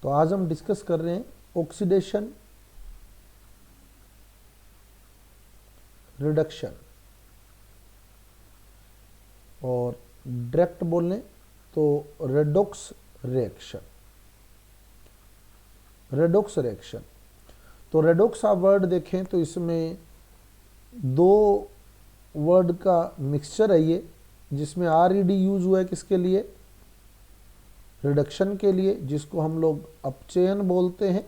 तो आज हम डिस्कस कर रहे हैं ऑक्सीडेशन रिडक्शन, और डायरेक्ट बोलें तो रेडॉक्स रिएक्शन। रेडॉक्स रिएक्शन, तो रेडॉक्स आप वर्ड देखें तो इसमें दो वर्ड का मिक्सचर है ये, जिसमें RED यूज हुआ है किसके लिए? रिडक्शन के लिए, जिसको हम लोग अपचयन बोलते हैं,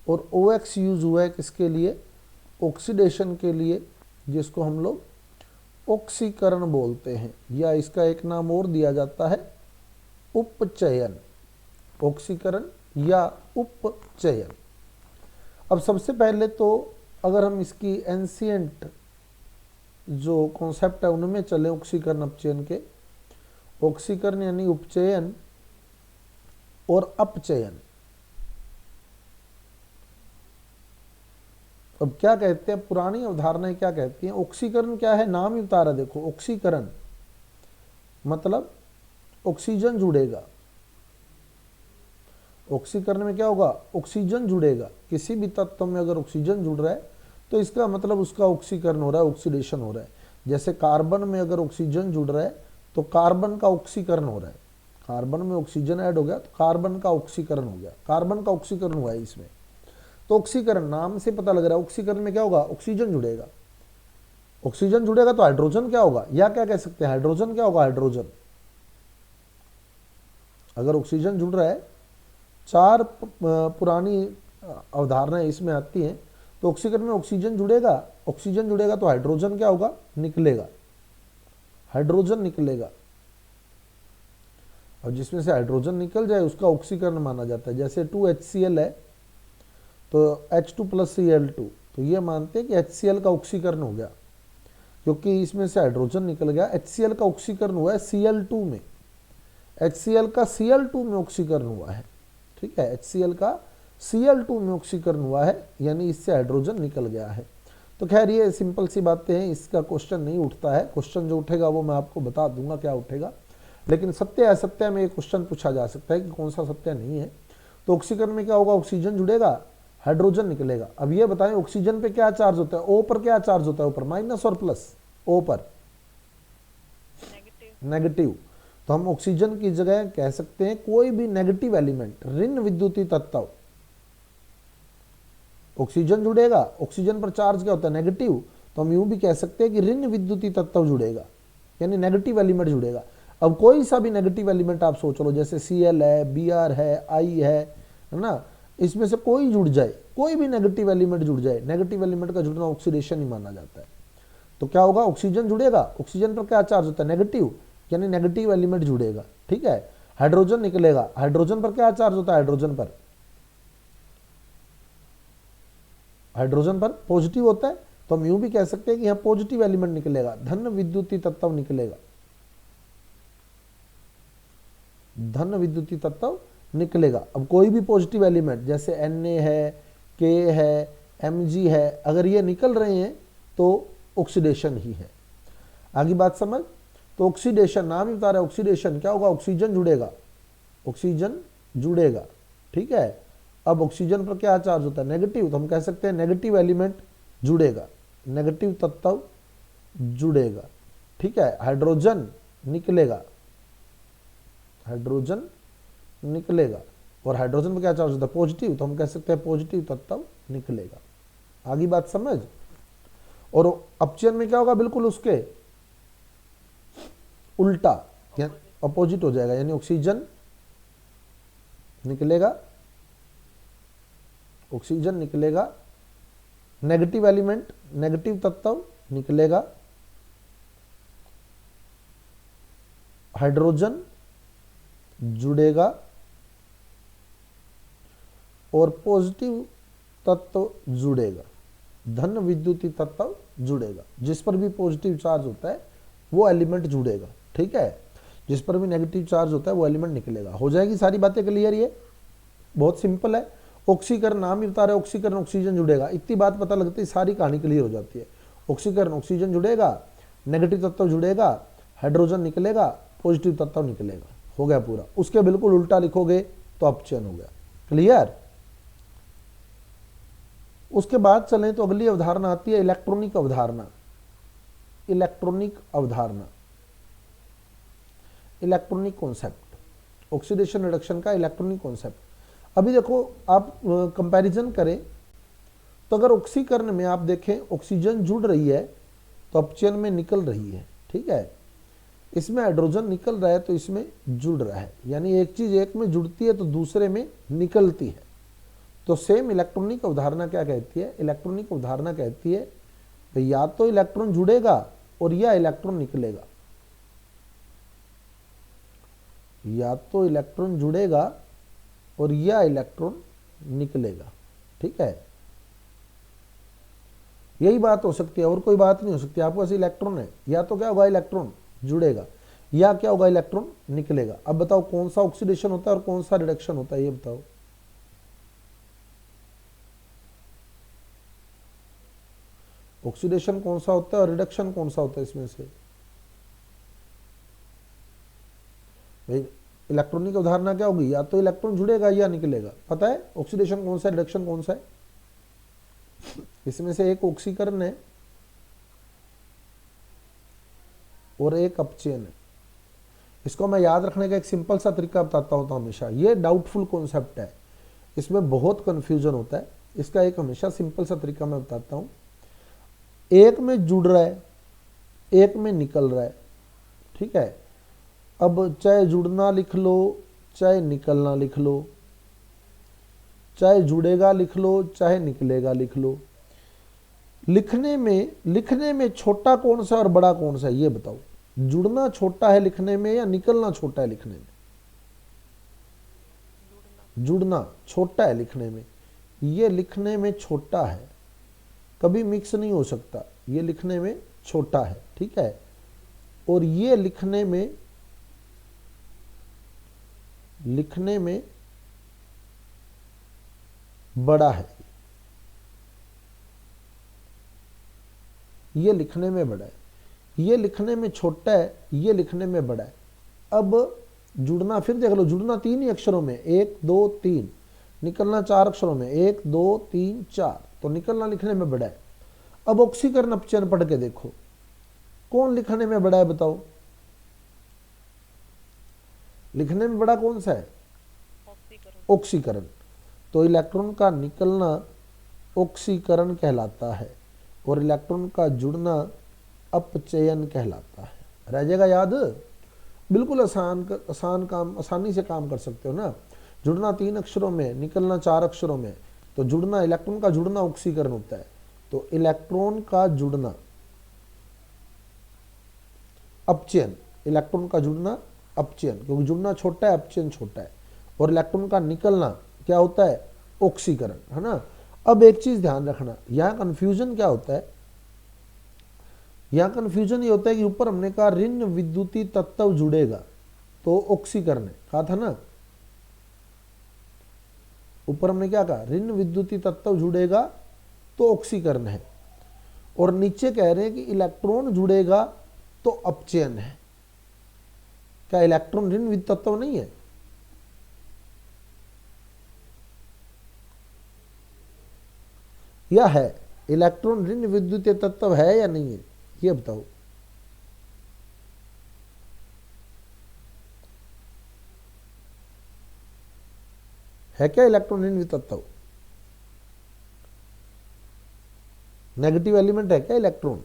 और OX यूज हुआ है किसके लिए? ऑक्सीडेशन के लिए, जिसको हम लोग ऑक्सीकरण बोलते हैं, या इसका एक नाम और दिया जाता है उपचयन। ऑक्सीकरण या उपचयन। अब सबसे पहले तो अगर हम इसकी एंशिएंट जो कॉन्सेप्ट है उनमें चले, ऑक्सीकरण अपचयन के, ऑक्सीकरण यानी उपचयन और अपचयन। अब क्या कहते हैं, पुरानी अवधारणाएं क्या कहती हैं? ऑक्सीकरण क्या है? नाम ही उतारा देखो, ऑक्सीकरण मतलब ऑक्सीजन जुड़ेगा। ऑक्सीकरण में क्या होगा? ऑक्सीजन जुड़ेगा। किसी भी तत्व में अगर ऑक्सीजन जुड़ रहा है तो इसका मतलब उसका ऑक्सीकरण हो रहा है, ऑक्सीडेशन हो रहा है। जैसे कार्बन में अगर ऑक्सीजन जुड़ रहा है तो कार्बन का ऑक्सीकरण हो रहा है। कार्बन में ऑक्सीजन ऐड हो गया तो कार्बन का ऑक्सीकरण हो गया, कार्बन का ऑक्सीकरण हुआ है इसमें। तो ऑक्सीकरण नाम से पता लग रहा है, ऑक्सीकरण में क्या होगा? ऑक्सीजन जुड़ेगा। ऑक्सीजन जुड़ेगा तो हाइड्रोजन क्या होगा, या क्या कह सकते हैं, हाइड्रोजन क्या होगा? हाइड्रोजन। अगर ऑक्सीजन जुड़ रहा है, चार पुरानी अवधारणाएं इसमें आती हैं। तो ऑक्सीकरण में ऑक्सीजन जुड़ेगा, ऑक्सीजन जुड़ेगा तो हाइड्रोजन क्या होगा? निकलेगा, हाइड्रोजन निकलेगा। और जिसमें से हाइड्रोजन निकल जाए उसका ऑक्सीकरण माना जाता है। जैसे 2HCl है तो H2+Cl2, तो ये मानते हैं कि HCl का ऑक्सीकरण हो गया, क्योंकि इसमें से हाइड्रोजन निकल गया। HCl का ऑक्सीकरण हुआ है Cl2 में, HCl का Cl2 में ऑक्सीकरण हुआ है। ठीक है, HCl का Cl2 में ऑक्सीकरण हुआ है, यानी इससे हाइड्रोजन निकल गया है। तो खैर ये सिंपल सी बातें हैं, इसका क्वेश्चन नहीं उठता है। क्वेश्चन जो उठेगा वो मैं आपको बता दूंगा क्या उठेगा, लेकिन सत्य असत्य में ये क्वेश्चन पूछा जा सकता है कि कौन सा सत्य नहीं है। तो ऑक्सीकरण में क्या होगा? ऑक्सीजन जुड़ेगा, हाइड्रोजन निकलेगा। अब ये बताएं ऑक्सीजन पे क्या चार्ज होता है? O पर क्या चार्ज होता है? ऊपर माइनस और प्लस, O पर नेगेटिव। तो हम ऑक्सीजन की जगह कह सकते हैं कोई भी नेगेटिव एलिमेंट, ऋण विद्युतीय तत्व। ऑक्सीजन जुड़ेगा, ऑक्सीजन पर चार्ज क्या होता है? नेगेटिव, तो हम यूं भी कह सकते हैं कि ऋण विद्युतीय तत्व जुड़ेगा, यानी नेगेटिव एलिमेंट जुड़ेगा। अब कोई सा भी नेगेटिव एलिमेंट आप सोच लो, जैसे Cl है, Br है, I है ना, इसमें से कोई जुड़ जाए, कोई भी नेगेटिव एलिमेंट जुड़ जाए, नेगेटिव एलिमेंट का जुड़ना ऑक्सीडेशन ही माना जाता है। तो क्या होगा? ऑक्सीजन जुड़ेगा, ऑक्सीजन पर क्या चार्ज होता है? नेगेटिव, यानी नेगेटिव एलिमेंट जुड़ेगा। ठीक है, हाइड्रोजन निकलेगा, हाइड्रोजन पर क्या चार्ज होता है? हाइड्रोजन पर, हाइड्रोजन पर पॉजिटिव होता है, तो हम यूं भी कह सकते हैं कि यहां पॉजिटिव एलिमेंट निकलेगा, धन विद्युतीय तत्व निकलेगा, धन विद्युतीय तत्व निकलेगा। अब कोई भी पॉजिटिव एलिमेंट जैसे Na है, K है, Mg है, अगर ये निकल रहे हैं तो ऑक्सीडेशन ही है। आगे बात समझ? तो ऑक्सीडेशन नाम ही बता रहा है, ऑक्सीडेशन क्या होगा? ऑक्सीजन जुड़ेगा, ऑक्सीजन जुड़ेगा। ठीक है, अब ऑक्सीजन पर क्या चार्ज होता है? नेगेटिव, तो हम कह सकते हैं नेगेटिव एलिमेंट जुड़ेगा, नेगेटिव तत्व जुड़ेगा। ठीक है, हाइड्रोजन निकलेगा, हाइड्रोजन निकलेगा, और हाइड्रोजन पर क्या चार्ज होता है? पॉजिटिव, तो हम कह सकते हैं पॉजिटिव तत्व निकलेगा। आगे बात समझ? और अपचयन में क्या होगा? बिल्कुल उसके उल्टा, अपोजिट हो जाएगा, यानी ऑक्सीजन निकलेगा, ऑक्सीजन निकलेगा, नेगेटिव एलिमेंट, नेगेटिव तत्व निकलेगा, हाइड्रोजन जुड़ेगा, और पॉजिटिव तत्व जुड़ेगा, धन विद्युतीय तत्व जुड़ेगा। जिस पर भी पॉजिटिव चार्ज होता है वो एलिमेंट जुड़ेगा। ठीक है, जिस पर भी नेगेटिव चार्ज होता है वो एलिमेंट निकलेगा। हो जाएगी सारी बातें क्लियर? ये बहुत सिंपल है। ऑक्सीकरण नाम ही बता रहे, ऑक्सीकरण ऑक्सीजन जुड़ेगा, इतनी बात पता लगती है सारी कहानी क्लियर हो जाती है। ऑक्सीकरण ऑक्सीजन जुड़ेगा, नेगेटिव तत्व जुड़ेगा, हाइड्रोजन निकलेगा, पॉजिटिव तत्व निकलेगा, हो गया पूरा। उसके बिल्कुल उल्टा लिखोगे तो अपचयन हो गया। क्लियर। उसके बाद चलें तो अगली अवधारणा आती है इलेक्ट्रॉनिक अवधारणा। इलेक्ट्रॉनिक अवधारणा, इलेक्ट्रॉनिक कॉन्सेप्ट, ऑक्सीडेशन रिडक्शन का इलेक्ट्रॉनिक कॉन्सेप्ट। अभी देखो आप कंपैरिजन करें तो अगर ऑक्सीकरण में आप देखें ऑक्सीजन जुड़ रही है तो अपचयन में निकल रही है, ठीक है। इसमें हाइड्रोजन निकल रहा है तो इसमें जुड़ रहा है, यानी एक चीज एक में जुड़ती है तो दूसरे में निकलती है। तो सेम इलेक्ट्रॉनिक अवधारणा क्या कहती है, इलेक्ट्रॉनिक अवधारणा कहती है भाई या तो इलेक्ट्रॉन जुड़ेगा और या इलेक्ट्रॉन निकलेगा, या तो इलेक्ट्रॉन जुड़ेगा और या इलेक्ट्रॉन निकलेगा, ठीक है। यही बात हो सकती है और कोई बात नहीं हो सकती। आपके पास इलेक्ट्रॉन है, या तो क्या होगा इलेक्ट्रॉन जुड़ेगा या क्या होगा इलेक्ट्रॉन निकलेगा। अब बताओ कौन सा ऑक्सीडेशन होता है और कौन सा रिडक्शन होता है, ये बताओ। ऑक्सीडेशन कौन सा होता है और रिडक्शन कौन सा होता है इसमें से? भाई इलेक्ट्रॉनिक अवधारणा क्या होगी, या तो इलेक्ट्रॉन जुड़ेगा या निकलेगा। पता है ऑक्सीडेशन कौन सा है, रिडक्शन कौन सा है? इसमें से एक ऑक्सीकरण है और एक अपचयन है। इसको मैं याद रखने का एक सिंपल सा तरीका बताता हूं हमेशा। ये डाउटफुल कॉन्सेप्ट है, इसमें बहुत कंफ्यूजन होता है। इसका एक हमेशा सिंपल सा तरीका मैं बताता हूं। एक में जुड़ रहा है, एक में निकल रहा है, ठीक है। अब चाहे जुड़ना लिख लो चाहे निकलना लिख लो, चाहे जुड़ेगा लिख लो चाहे निकलेगा लिख लो, लिखने में छोटा कौन सा और बड़ा कौन सा है ये बताओ। जुड़ना छोटा है लिखने में या निकलना छोटा है लिखने में? जुड़ना छोटा है लिखने में, ये लिखने में छोटा है, कभी मिक्स नहीं हो सकता, ये लिखने में छोटा है, ठीक है। और ये लिखने में बड़ा है, ये लिखने में बड़ा है, ये लिखने में छोटा है, ये लिखने में बड़ा है। अब जुड़ना फिर देख लो, जुड़ना 3 ही अक्षरों में 1 2 3, निकलना 4 अक्षरों में 1 2 3 4, तो निकलना लिखने में बड़ा है। अब ऑक्सीकरण अपचयन पढ़ के देखो कौन लिखने में बड़ा है, बताओ। लिखने में बड़ा कौन सा है? ऑक्सीकरण। तो इलेक्ट्रॉन का निकलना ऑक्सीकरण कहलाता है और इलेक्ट्रॉन का जुड़ना अपचयन कहलाता है। रह जाएगा याद? बिल्कुल आसानी से काम कर सकते हो ना। जुड़ना 3 अक्षरों में, निकलना 4 अक्षरों में, तो जुड़ना इलेक्ट्रॉन का जुड़ना ऑक्सीकरण होता है। तो इलेक्ट्रॉन का जुड़ना अपचयन, इलेक्ट्रॉन का जुड़ना अपचयन, क्योंकि जुड़ना छोटा है अपचयन छोटा है। और इलेक्ट्रॉन का निकलना क्या होता है? ऑक्सीकरण, है ना। अब एक चीज ध्यान रखना, यहां कंफ्यूजन क्या होता है, यहां कंफ्यूजन ये होता है कि ऊपर हमने कहा ऋण विद्युतीय तत्व जुड़ेगा तो ऑक्सीकरण है, कहा था ना। ऊपर हमने क्या कहा, ऋण विद्युतीय तत्व जुड़ेगा तो ऑक्सीकरण है, और नीचे कह रहे हैं कि इलेक्ट्रॉन जुड़ेगा तो अपचयन है। क्या इलेक्ट्रॉन ऋण विद्युत तत्व नहीं है? या है? इलेक्ट्रॉन ऋण विद्युतीय तत्व है या नहीं है, ये बताओ। है क्या इलेक्ट्रॉन ऋण विद्युतीय तत्व? नेगेटिव एलिमेंट है क्या इलेक्ट्रॉन?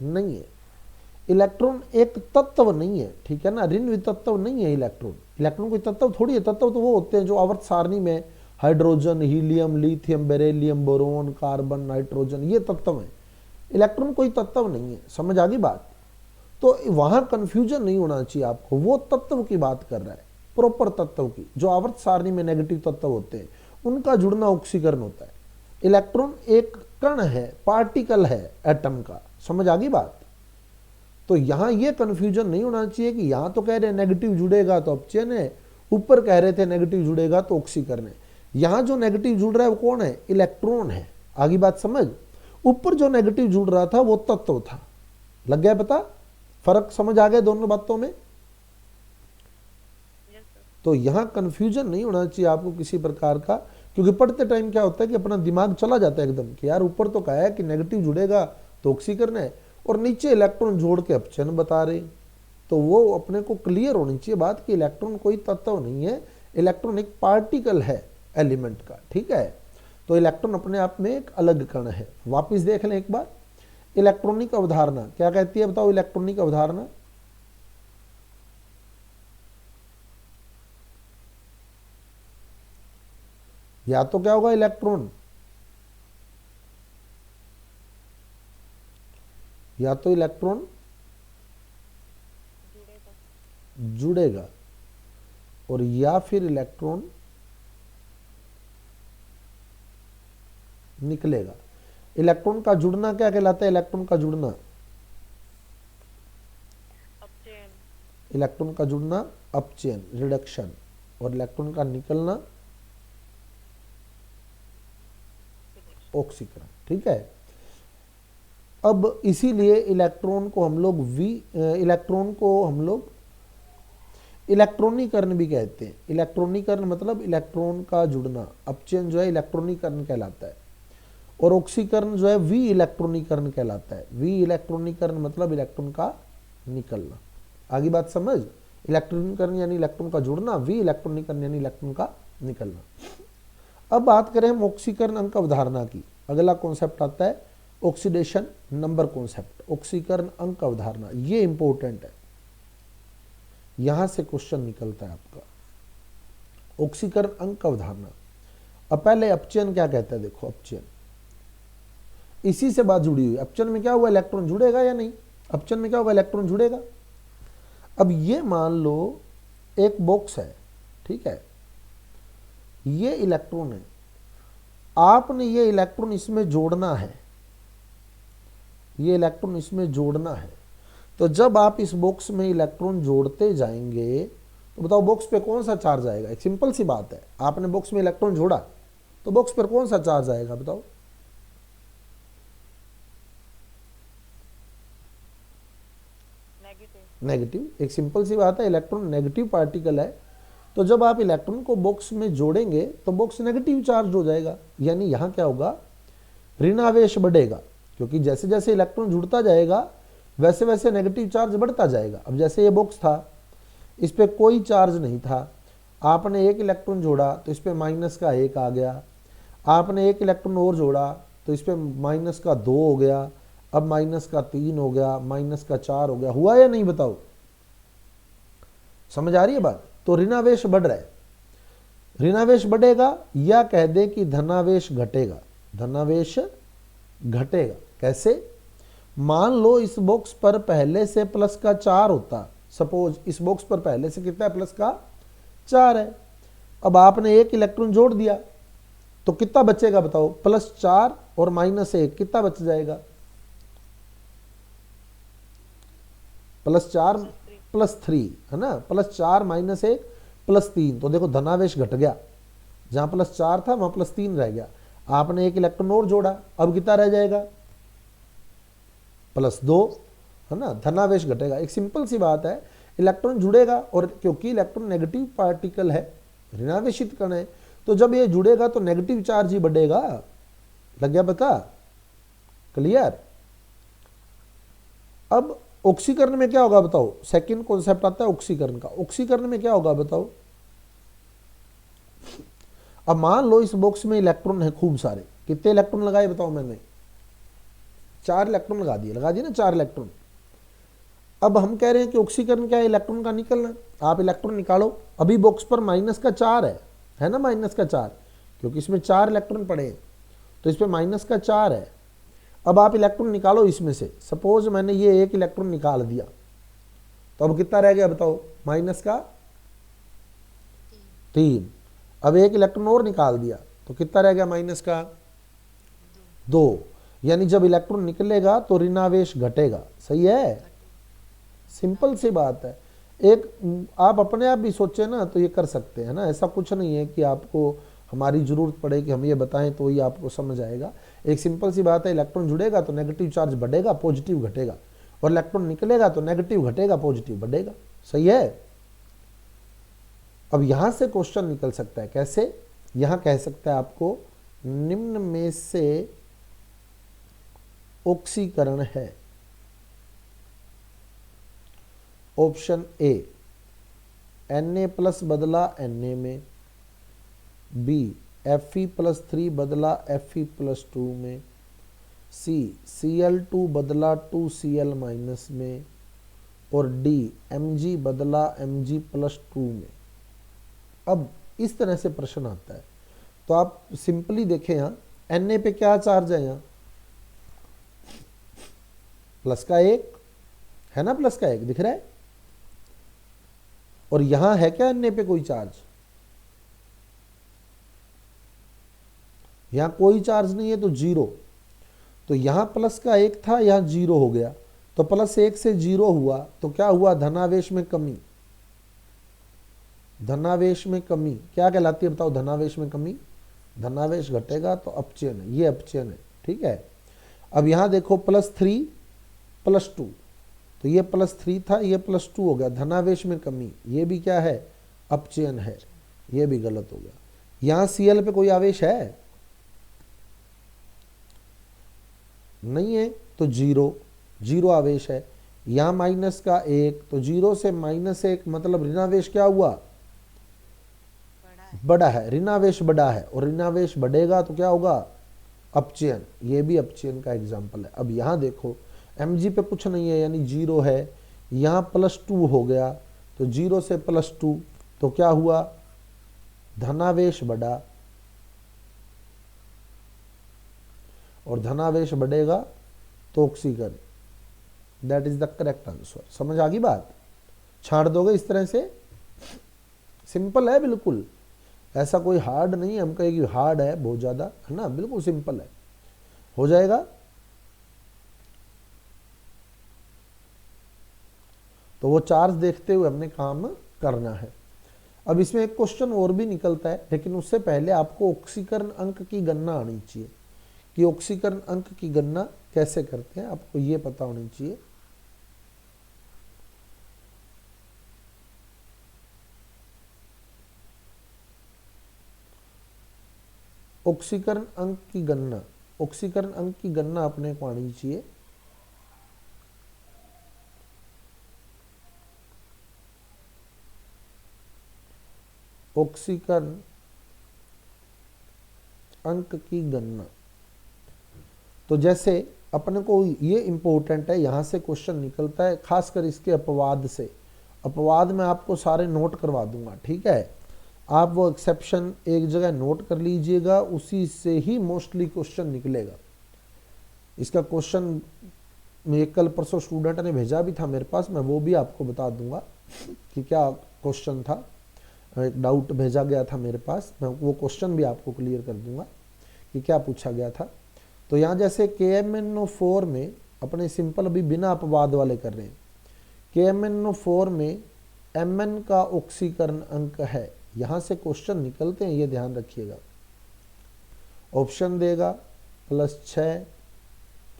नहीं है। इलेक्ट्रॉन एक तत्व नहीं है, ठीक है ना। ऋण विद्युतीय तत्व नहीं है इलेक्ट्रॉन। इलेक्ट्रॉन कोई तत्व थोड़ी है। तत्व तो वो होते हैं जो आवर्त सारणी में hydrogen, helium, lithium, beryllium, boron, carbon, nitrogen, ये तत्व है। इलेक्ट्रॉन कोई तत्व नहीं है। समझ आ गई बात? तो वहां कंफ्यूजन नहीं होना चाहिए आपको। वो तत्व की बात कर रहा है, प्रॉपर तत्व की, जो आवर्त सारणी में नेगेटिव तत्व होते हैं, उनका जुड़ना ऑक्सीकरण होता है। इलेक्ट्रॉन एक कण है, पार्टिकल है एटम का। समझ आ गई बात? तो यहां ये कंफ्यूजन नहीं होना चाहिए कि यहां तो कह रहे हैं नेगेटिव जुड़ेगा तो अपचयन है, ऊपर कह रहे थे नेगेटिव जुड़ेगा तो ऑक्सीकरण है। यहां जो नेगेटिव जुड़ रहा है वो कौन है? इलेक्ट्रॉन है। आगे बात समझ? ऊपर जो नेगेटिव जुड़ रहा था वो तत्व था। लग गया पता? फर्क समझ आ गया दोनों बातों में? तो यहाँ कन्फ्यूजन नहीं होना चाहिए आपको किसी प्रकार का, क्योंकि पढ़ते टाइम क्या होता है कि अपना दिमाग चला जाता है एकदम कि यार ऊपर तो कहा है कि नेगेटिव जुड़ेगा तो ऑक्सीकरण है, और नीचे इलेक्ट्रॉन जोड़ के अपचयन बता रहे। तो वो अपने को क्लियर होनी चाहिए बात कि इलेक्ट्रॉन कोई तत्व नहीं है, इलेक्ट्रॉन एक पार्टिकल है एलिमेंट का, ठीक है। तो इलेक्ट्रॉन अपने आप में एक अलग कण है। वापिस देख लें एक बार, इलेक्ट्रॉनिक अवधारणा क्या कहती है बताओ? इलेक्ट्रॉनिक अवधारणा या तो क्या होगा इलेक्ट्रॉन, या तो इलेक्ट्रॉन जुड़ेगा और या फिर इलेक्ट्रॉन निकलेगा। इलेक्ट्रॉन का जुड़ना क्या कहलाता है? इलेक्ट्रॉन का जुड़ना, इलेक्ट्रॉन का जुड़ना अपचयन, रिडक्शन, और इलेक्ट्रॉन का निकलना ऑक्सीकरण, ठीक है। अब इसीलिए इलेक्ट्रॉन को हम लोग इलेक्ट्रॉनीकरण भी कहते हैं। इलेक्ट्रॉनीकरण मतलब इलेक्ट्रॉन का जुड़ना, अपचयन जो है इलेक्ट्रॉनीकरण कहलाता है, और ऑक्सीकरण जो है वी इलेक्ट्रॉनीकरण कहलाता है। वी इलेक्ट्रॉनीकरण मतलब इलेक्ट्रॉन का निकलना। आगे बात समझ? इलेक्ट्रॉनीकरण यानी इलेक्ट्रॉन का जुड़ना, वी इलेक्ट्रॉनीकरण यानी इलेक्ट्रॉन का निकलना। अब बात करें हम ऑक्सीकरण अंक अवधारणा की। अगला कॉन्सेप्ट आता है ऑक्सीडेशन नंबर कॉन्सेप्ट, ऑक्सीकरण अंक अवधारणा। ये इंपॉर्टेंट है, यहां से क्वेश्चन निकलता है आपका। ऑक्सीकरण अंक अवधारणा। अब पहले अपचयन क्या कहता है? देखो अपचयन इसी से बात जुड़ी हुई। अपचयन में क्या हुआ? इलेक्ट्रॉन जुड़ेगा या नहीं? अपचयन में क्या होगा? इलेक्ट्रॉन जुड़ेगा। अब ये मान लो एक बॉक्स है, ठीक है, ये इलेक्ट्रॉन है, आपने ये इलेक्ट्रॉन इसमें जोड़ना है, ये इलेक्ट्रॉन इसमें जोड़ना है। तो जब आप इस बॉक्स में इलेक्ट्रॉन जोड़ते जाएंगे तो बताओ बॉक्स पे कौन सा चार्ज आएगा? एक सिंपल सी बात है, आपने बॉक्स में इलेक्ट्रॉन जोड़ा तो बॉक्स पर कौन सा चार्ज आएगा बताओ? नेगेटिव। एक सिंपल सी बात है, इलेक्ट्रॉन नेगेटिव पार्टिकल है, तो जब आप इलेक्ट्रॉन को बॉक्स में जोड़ेंगे तो बॉक्स नेगेटिव चार्ज हो जाएगा। यानी यहां क्या होगा? ऋणावेश बढ़ेगा, क्योंकि जैसे जैसे इलेक्ट्रॉन जुड़ता जाएगा वैसे वैसे नेगेटिव चार्ज बढ़ता जाएगा। अब जैसे ये बॉक्स था, इस पे कोई चार्ज नहीं था, आपने एक इलेक्ट्रॉन जोड़ा तो इस पे माइनस का 1 आ गया, आपने एक इलेक्ट्रॉन और जोड़ा तो इस पे माइनस का 2 हो गया, अब माइनस का 3 हो गया, माइनस का 4 हो गया। हुआ या नहीं बताओ? समझ आ रही है बात? तो ऋणावेश बढ़ रहा है। ऋणावेश बढ़ेगा, या कह दे कि धनावेश घटेगा। धनावेश घटेगा कैसे? मान लो इस बॉक्स पर पहले से प्लस का 4 होता, सपोज इस बॉक्स पर पहले से कितना है? प्लस का 4 है। अब आपने एक इलेक्ट्रॉन जोड़ दिया तो कितना बचेगा बताओ? +4 और -1 कितना बच जाएगा? +4 +3 है ना, +4 -1 +3। तो देखो धनावेश घट गया, जहां +4 था वहां +3 रह गया। आपने एक इलेक्ट्रॉन और जोड़ा, अब कितना रह जाएगा? +2 है ना, धनावेश घटेगा। एक सिंपल सी बात है, इलेक्ट्रॉन जुड़ेगा, और क्योंकि इलेक्ट्रॉन नेगेटिव पार्टिकल है, ऋणावेशित कण है, तो जब ये जुड़ेगा तो नेगेटिव चार्ज ही बढ़ेगा। लग गया पता? क्लियर? अब ऑक्सीकरण में क्या होगा बताओ? सेकंड कॉन्सेप्ट आता है ऑक्सीकरण का। ऑक्सीकरण में क्या होगा बताओ? अब मान लो इस बॉक्स में इलेक्ट्रॉन है खूब सारे। कितने इलेक्ट्रॉन लगाए बताओ? मैंने 4 इलेक्ट्रॉन लगा दिए ना, 4 इलेक्ट्रॉन। अब हम कह रहे हैं कि ऑक्सीकरण क्या है? इलेक्ट्रॉन का निकलना। आप इलेक्ट्रॉन निकालो, अभी बॉक्स पर माइनस का 4 है ना, माइनस का 4, क्योंकि इसमें 4 इलेक्ट्रॉन पड़े हैं तो इस पर माइनस का 4 है। अब आप इलेक्ट्रॉन निकालो इसमें से, सपोज मैंने ये एक इलेक्ट्रॉन निकाल दिया, तो अब कितना रह गया बताओ? माइनस का 3। अब एक इलेक्ट्रॉन और निकाल दिया तो कितना रह गया? माइनस का 2। यानी जब इलेक्ट्रॉन निकलेगा तो ऋणावेश घटेगा। सही है? सिंपल सी बात है। एक आप अपने आप भी सोचे ना तो ये कर सकते हैं ना, ऐसा कुछ नहीं है कि आपको हमारी जरूरत पड़े कि हम ये बताएं तो ये आपको समझ आएगा। एक सिंपल सी बात है, इलेक्ट्रॉन जुड़ेगा तो नेगेटिव चार्ज बढ़ेगा, पॉजिटिव घटेगा, और इलेक्ट्रॉन निकलेगा तो नेगेटिव घटेगा, पॉजिटिव बढ़ेगा। सही है? अब यहां से क्वेश्चन निकल सकता है, कैसे? यहां कह सकता है आपको निम्न में से ऑक्सीकरण है। ऑप्शन ए Na प्लस बदला Na में, बी Fe+3 बदला Fe+2 में, सी Cl2 बदला 2Cl- में, और डी Mg बदला Mg+2 में। अब इस तरह से प्रश्न आता है तो आप सिंपली देखें, यहां Na पे क्या चार्ज है? यहां प्लस का 1 है ना, प्लस का 1 दिख रहा है। और यहां है क्या Na पे कोई चार्ज? यहां कोई चार्ज नहीं है तो 0। तो यहां प्लस का 1 था, यहां 0 हो गया। तो +1 से 0 हुआ तो क्या हुआ? धनावेश में कमी। धनावेश में कमी क्या कहलाती है बताओ? धनावेश में कमी, धनावेश घटेगा तो अपचयन है, ये अपचयन है। ठीक है। अब यहां देखो +3 +2, तो ये +3 था, ये +2 हो गया, धनावेश में कमी, ये भी क्या है? अपचयन है, ये भी गलत हो गया। यहां Cl पे कोई आवेश है? नहीं है, तो 0 आवेश है। यहां माइनस का 1, तो 0 से -1 मतलब ऋणावेश क्या हुआ? बड़ा है, ऋणावेश बड़ा है, और ऋणावेश बढ़ेगा तो क्या होगा? अपचयन। ये भी अपचयन का एग्जाम्पल है। अब यहां देखो Mg पे कुछ नहीं है यानी 0 है, यहां +2 हो गया, तो 0 से +2 तो क्या हुआ? धनावेश बढ़ा, और धनावेश बढ़ेगा तो ऑक्सीकरण। That is the correct answer. समझ आ गई बात? छाड़ दोगे इस तरह से? सिंपल है बिल्कुल, ऐसा कोई हार्ड नहीं है हम कहे कि हार्ड है बहुत ज्यादा, है ना, बिल्कुल सिंपल है, हो जाएगा। तो वो चार्ज देखते हुए हमने काम करना है। अब इसमें एक क्वेश्चन और भी निकलता है, लेकिन उससे पहले आपको ऑक्सीकरण अंक की गणना आनी चाहिए कि ऑक्सीकरण अंक की गणना कैसे करते हैं, आपको ये पता होनी चाहिए। ऑक्सीकरण अंक की गणना, ऑक्सीकरण अंक की गणना अपने को आनी चाहिए। ऑक्सीकरण अंक की गणना, तो जैसे अपने को ये इंपॉर्टेंट है, यहां से क्वेश्चन निकलता है, खासकर इसके अपवाद से। अपवाद में आपको सारे नोट करवा दूंगा, ठीक है? आप वो एक्सेप्शन एक जगह नोट कर लीजिएगा, उसी से ही मोस्टली क्वेश्चन निकलेगा। इसका क्वेश्चन एक कल परसों स्टूडेंट ने भेजा भी था मेरे पास, मैं वो भी आपको बता दूंगा कि क्या क्वेश्चन था। एक डाउट भेजा गया था मेरे पास, मैं वो क्वेश्चन भी आपको क्लियर कर दूंगा कि क्या पूछा गया था। तो यहाँ जैसे KMnO4 में अपने सिंपल अभी बिना अपवाद वाले कर रहे हैं। KMnO4 में Mn का ऑक्सीकरण अंक है, यहाँ से क्वेश्चन निकलते हैं, ये ध्यान रखिएगा। ऑप्शन देगा +6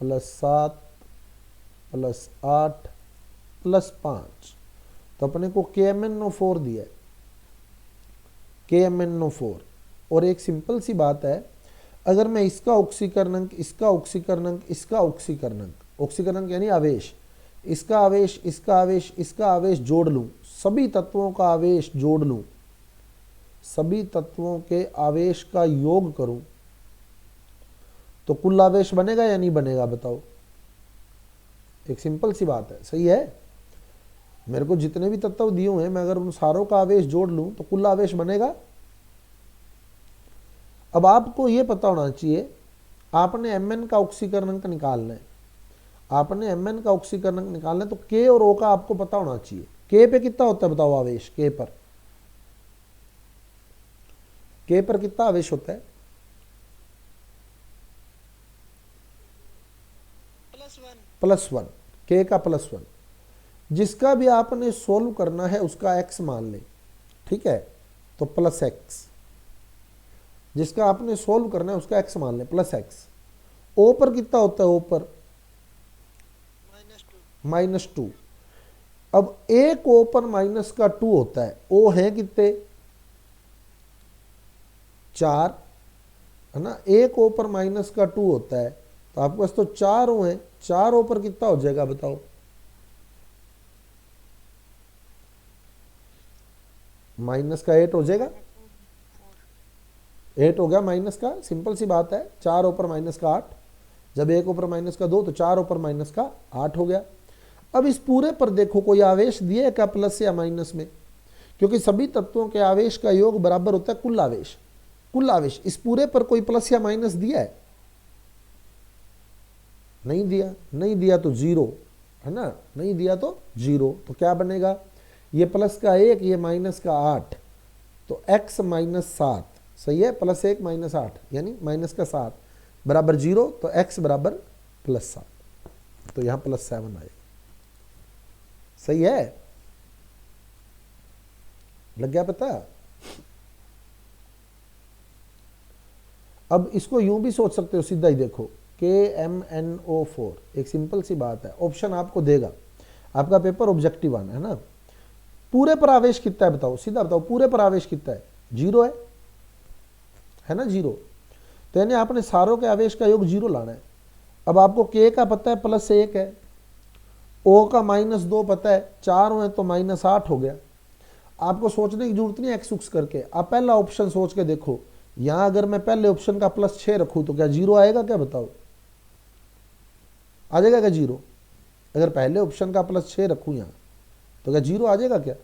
+7 +8 +5, तो अपने को KMnO4 दिया है, KMnO4। और एक सिंपल सी बात है, अगर मैं इसका ऑक्सीकरण अंक, इसका ऑक्सीकरण अंक, इसका ऑक्सीकरण अंक, ऑक्सीकरण अंक यानी आवेश, इसका आवेश, इसका आवेश, इसका आवेश जोड़ लूं, सभी तत्वों का आवेश जोड़ लूं, सभी तत्वों के आवेश का योग करूं, तो कुल आवेश बनेगा या नहीं बनेगा बताओ? एक सिंपल सी बात है, सही है? मेरे को जितने भी तत्व दिए हुए हैं, मैं अगर उन सारों का आवेश जोड़ लूं तो कुल आवेश बनेगा। अब आपको यह पता होना चाहिए, आपने Mn का ऑक्सीकरण अंक निकालना है, आपने Mn का ऑक्सीकरण अंक निकालना है, तो K और O का आपको पता होना चाहिए। K पे कितना होता है बताओ आवेश? K पर कितना आवेश होता है? +1। K का +1। जिसका भी आपने सोल्व करना है उसका x मान लें, ठीक है? तो +x, जिसका आपने सोल्व करना है उसका x मान लें +x। O पर कितना होता है? O पर -2। अब एक O पर -2 होता है, O है कितने? 4 है ना, एक ओ पर माइनस का 2 होता है, तो आपके पास तो 4 ओ है, 4 ओ पर कितना हो जाएगा बताओ? माइनस का 8 हो जाएगा, 8 हो गया माइनस का, सिंपल सी बात है। 4 ऊपर माइनस का 8, जब एक ऊपर माइनस का 2 तो 4 ऊपर माइनस का 8 हो गया। अब इस पूरे पर देखो कोई आवेश दिए क्या प्लस या माइनस में, क्योंकि सभी तत्वों के आवेश का योग बराबर होता है कुल आवेश। कुल आवेश इस पूरे पर कोई प्लस या माइनस दिया है? नहीं दिया, नहीं दिया तो जीरो है ना, नहीं दिया तो जीरो। तो क्या बनेगा, ये प्लस का 1, ये माइनस का 8, तो x माइनस 7 सही है, प्लस 1 माइनस 8 यानी माइनस का 7 बराबर जीरो, तो x बराबर प्लस 7, तो यहां प्लस 7 आएगा। सही है, लग गया पता? अब इसको यूं भी सोच सकते हो, सीधा ही देखो, KMnO4 एक सिंपल सी बात है, ऑप्शन आपको देगा, आपका पेपर ऑब्जेक्टिव आना है ना। पूरे पर आवेश कितना है बताओ, सीधा बताओ, पूरे पर आवेश कितना है? जीरो है ना, जीरो। तो यानी आपने सारों के आवेश का योग जीरो लाना है। अब आपको K का पता है प्लस 1 है, O का माइनस 2 पता है, 4 है तो माइनस 8 हो गया। आपको सोचने की जरूरत नहीं एक्स उक्स करके, आप पहला ऑप्शन सोच के देखो, यहां अगर मैं पहले ऑप्शन का प्लस 6 रखूं तो क्या जीरो आएगा? क्या बताओ, आ जाएगा क्या जीरो? अगर पहले ऑप्शन का प्लस 6 रखूं यहां तो क्या जीरो आ जाएगा क्या?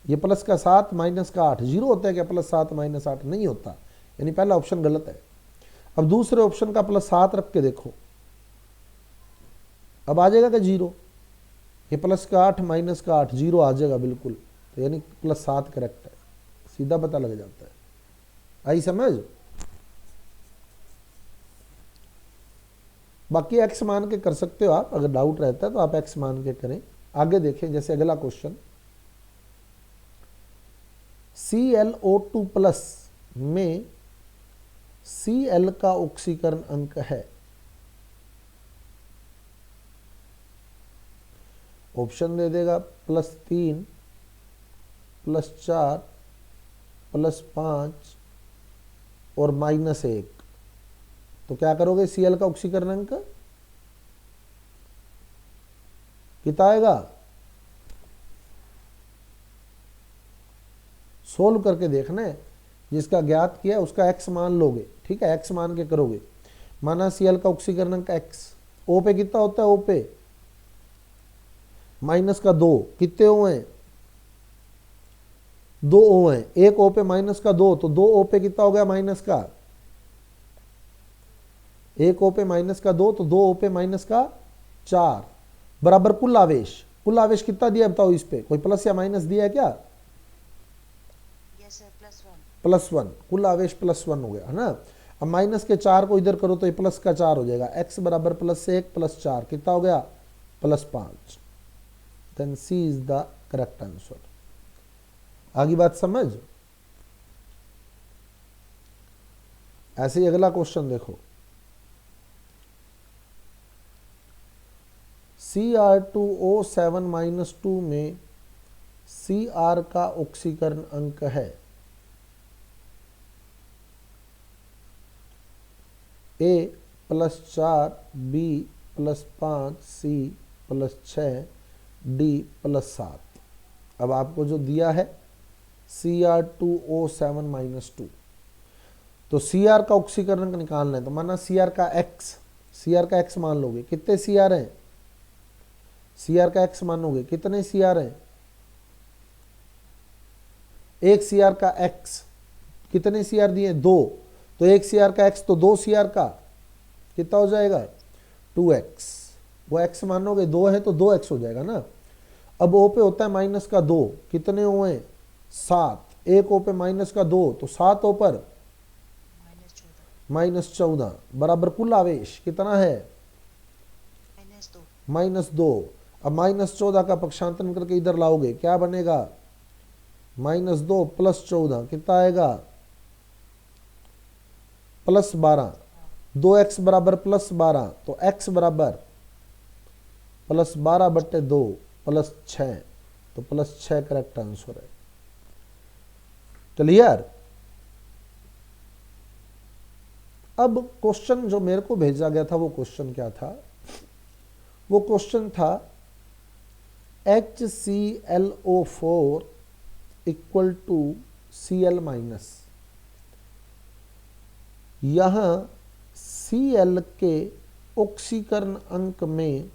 ये प्लस का 7 माइनस का 8 जीरो होता है क्या? प्लस 7 माइनस 8 नहीं होता, यानी पहला ऑप्शन गलत है। अब दूसरे ऑप्शन का प्लस 7 रख के देखो, अब आ जाएगा क्या जीरो? ये प्लस का 8 माइनस का 8 जीरो आ जाएगा बिल्कुल, तो यानी प्लस 7 करेक्ट है, सीधा पता लग जाता है। आई समझ? बाकी एक्स मान के कर सकते हो आप, अगर डाउट रहता है तो आप एक्स मान के करें। आगे देखें, जैसे अगला क्वेश्चन, ClO2 प्लस में Cl का ऑक्सीकरण अंक है। ऑप्शन दे देगा +3, +4, +5 और -1। तो क्या करोगे, Cl का ऑक्सीकरण अंक कितना आएगा? सोल्व करके देखना है, जिसका ज्ञात किया उसका x मान लोगे, ठीक है, x मान के करोगे। माना Cl का ऑक्सीकरण अंक x, O पे कितना होता है? O पे माइनस का 2, कितने O हैं? 2 O हैं, एक O पे माइनस का 2, तो 2 O पे कितना हो गया माइनस का? एक O पे माइनस का 2, तो 2 O पे माइनस का 4 बराबर कुल आवेश। कुल आवेश कितना दिया बताओ, इस पे कोई प्लस या माइनस दिया है क्या? +1, कुल आवेश +1 हो गया है ना। अब माइनस के 4 को इधर करो तो ये प्लस का 4 हो जाएगा, x बराबर +1 +4 कितना हो गया? +5। Then C is the correct answer. आगे बात समझ? ऐसे ही अगला क्वेश्चन देखो, Cr2O7-2 में Cr का ऑक्सीकरण अंक है A +4, B +5, C +6, D +7। अब आपको जो दिया है Cr2O7-2, तो Cr का ऑक्सीकरण अंक निकालना है। तो माना Cr का x मान लोगे, कितने Cr हैं? Cr का x मानोगे, कितने Cr हैं? एक Cr का x, कितने Cr दिए? 2, तो एक Cr का x तो 2 Cr का कितना हो जाएगा? 2x। वो x मानोगे, 2 है तो 2x हो जाएगा ना। अब O पे होता है माइनस का 2, कितने O हैं? 7, एक O पे माइनस का 2, तो 7 O पर -14 बराबर कुल आवेश कितना है? -2। अब -14 का पक्षांतरण करके इधर लाओगे, क्या बनेगा? -2 + 14 कितना आएगा? +12। 2x बराबर +12, तो x बराबर +12/2 +6, तो +6 करेक्ट आंसर है। क्लियर? अब क्वेश्चन जो मेरे को भेजा गया था वो क्वेश्चन क्या था, वो क्वेश्चन था HClO4 equal to Cl minus. यहां Cl के ऑक्सीकरण अंक में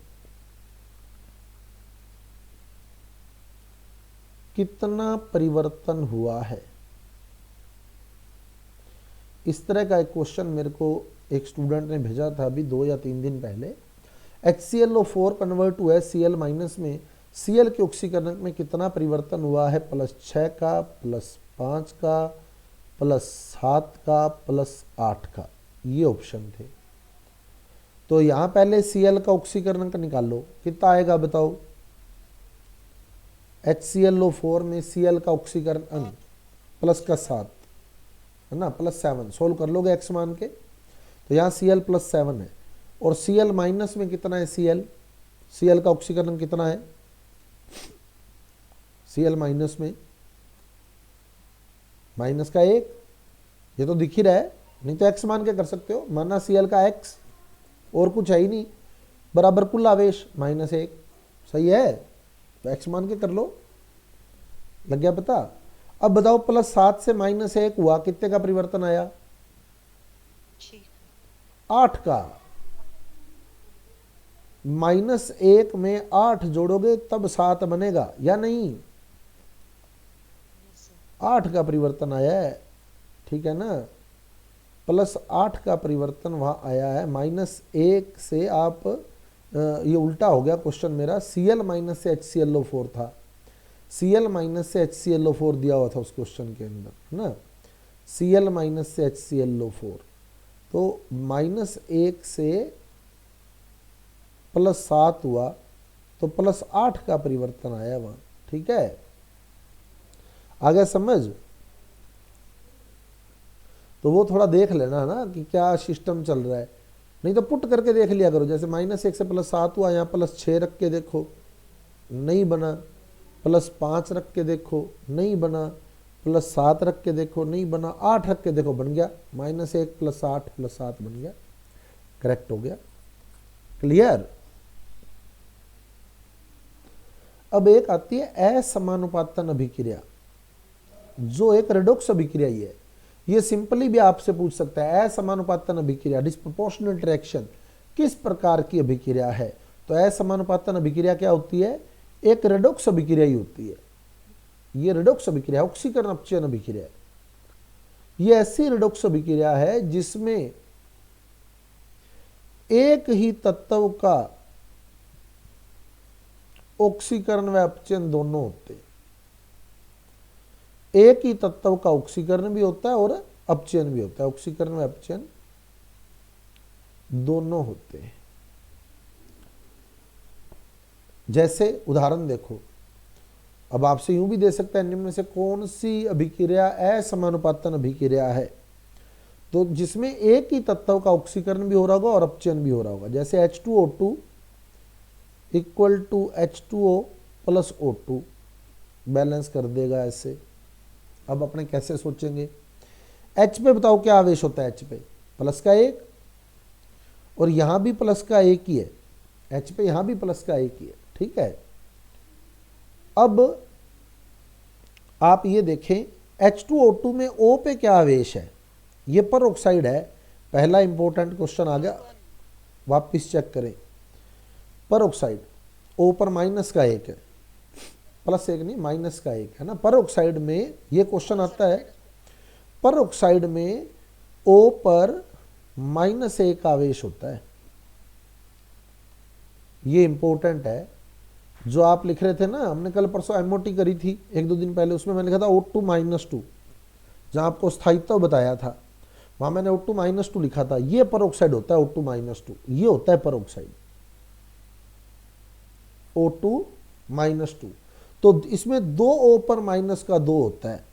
कितना परिवर्तन हुआ है। इस तरह का एक क्वेश्चन मेरे को एक स्टूडेंट ने भेजा था अभी 2 या 3 दिन पहले। HClO4 कन्वर्ट हुआ है Cl माइनस में, Cl के ऑक्सीकरण अंक में कितना परिवर्तन हुआ है, +6 का, +5 का, +7 का, +8 का, ये ऑप्शन थे। तो यहां पहले Cl का ऑक्सीकरण अंक निकाल लो, कितना आएगा बताओ। HClO4 में Cl का ऑक्सीकरण अंक +7 है ना, +7, सोल्व कर लोगे x मान के, तो यहाँ Cl +7 है। और Cl माइनस में कितना है, Cl का ऑक्सीकरण अंक कितना है, Cl माइनस में माइनस का 1, ये तो दिख ही रहा है, नहीं तो x मान के कर सकते हो, माना Cl का x और कुछ है ही नहीं, बराबर कुल आवेश -1, सही है, तो x मान के कर लो, लग गया पता। अब बताओ +7 से -1 हुआ, कितने का परिवर्तन आया, 8 का। -1 में 8 जोड़ोगे तब 7 बनेगा या नहीं, 8 का परिवर्तन आया है, ठीक है ना, +8 का परिवर्तन वहां आया है। -1 से आप ये उल्टा हो गया क्वेश्चन मेरा, Cl माइनस से HClO4 था, Cl माइनस से HClO4 दिया हुआ था उस क्वेश्चन के अंदर, है ना, Cl माइनस से HClO4, तो -1 से +7 हुआ तो +8 का परिवर्तन आया वहां, ठीक है, आगे समझ। तो वो थोड़ा देख लेना ना कि क्या सिस्टम चल रहा है, नहीं तो पुट करके देख लिया करो, जैसे -1 से +7 हुआ, यहाँ +6 रख के देखो नहीं बना, +5 रख के देखो नहीं बना, +7 रख के देखो नहीं बना, 8 रख के देखो बन गया, -1 +8 +7 बन गया, करेक्ट हो गया, क्लियर। अब एक आती है असमानुपातन अभिक्रिया, जो एक रेडॉक्स अभिक्रिया ही है, ये सिंपली भी आपसे पूछ सकता है, असमानुपातन अभिक्रिया डिस्प्रोपोर्शनल रिएक्शन किस प्रकार की अभिक्रिया है। तो असमानुपातन अभिक्रिया क्या होती है, एक रेडॉक्स अभिक्रिया ही होती है, ये रेडॉक्स अभिक्रिया, ऑक्सीकरण अपचयन अभिक्रिया, ये ऐसी रेडॉक्स अभिक्रिया है जिसमें एक ही तत्व का ऑक्सीकरण व अपचयन दोनों होते हैं, एक ही तत्व का ऑक्सीकरण भी होता है और अपचयन भी होता है, ऑक्सीकरण व अपचयन दोनों होते हैं। जैसे उदाहरण देखो, अब आपसे यूं भी दे सकता है, निम्न में से कौन सी अभिक्रिया असमानुपातन अभिक्रिया है, तो जिसमें एक ही तत्व का ऑक्सीकरण भी हो रहा होगा और अपचयन भी हो रहा होगा, जैसे H2O2 equal to H2O plus O2, balance कर देगा ऐसे। अब अपने कैसे सोचेंगे, H पे बताओ क्या आवेश होता है, H पे +1, और यहां भी +1 ही है, H पे यहां भी +1 ही है, ठीक है। अब आप ये देखें H2O2 में O पे क्या आवेश है, ये पर ऑक्साइड है, पहला इंपॉर्टेंट क्वेश्चन आ गया, वापिस चेक करें, पर ऑक्साइड O पर -1 है, +1 नहीं -1 है ना, पर ऑक्साइड में ये क्वेश्चन आता है, पर ऑक्साइड में O पर -1 आवेश होता है, ये इंपॉर्टेंट है। जो आप लिख रहे थे ना, हमने कल परसों MOT करी थी 1-2 दिन पहले, उसमें मैंने लिखा था O2 -2, जहां आपको स्थायित्व बताया था वहां मैंने O2 -2 लिखा था, ये पर ऑक्साइड होता है O2 -2, ये होता है पर ऑक्साइड O2 -2। तो इसमें 2 O पर -2 होता है,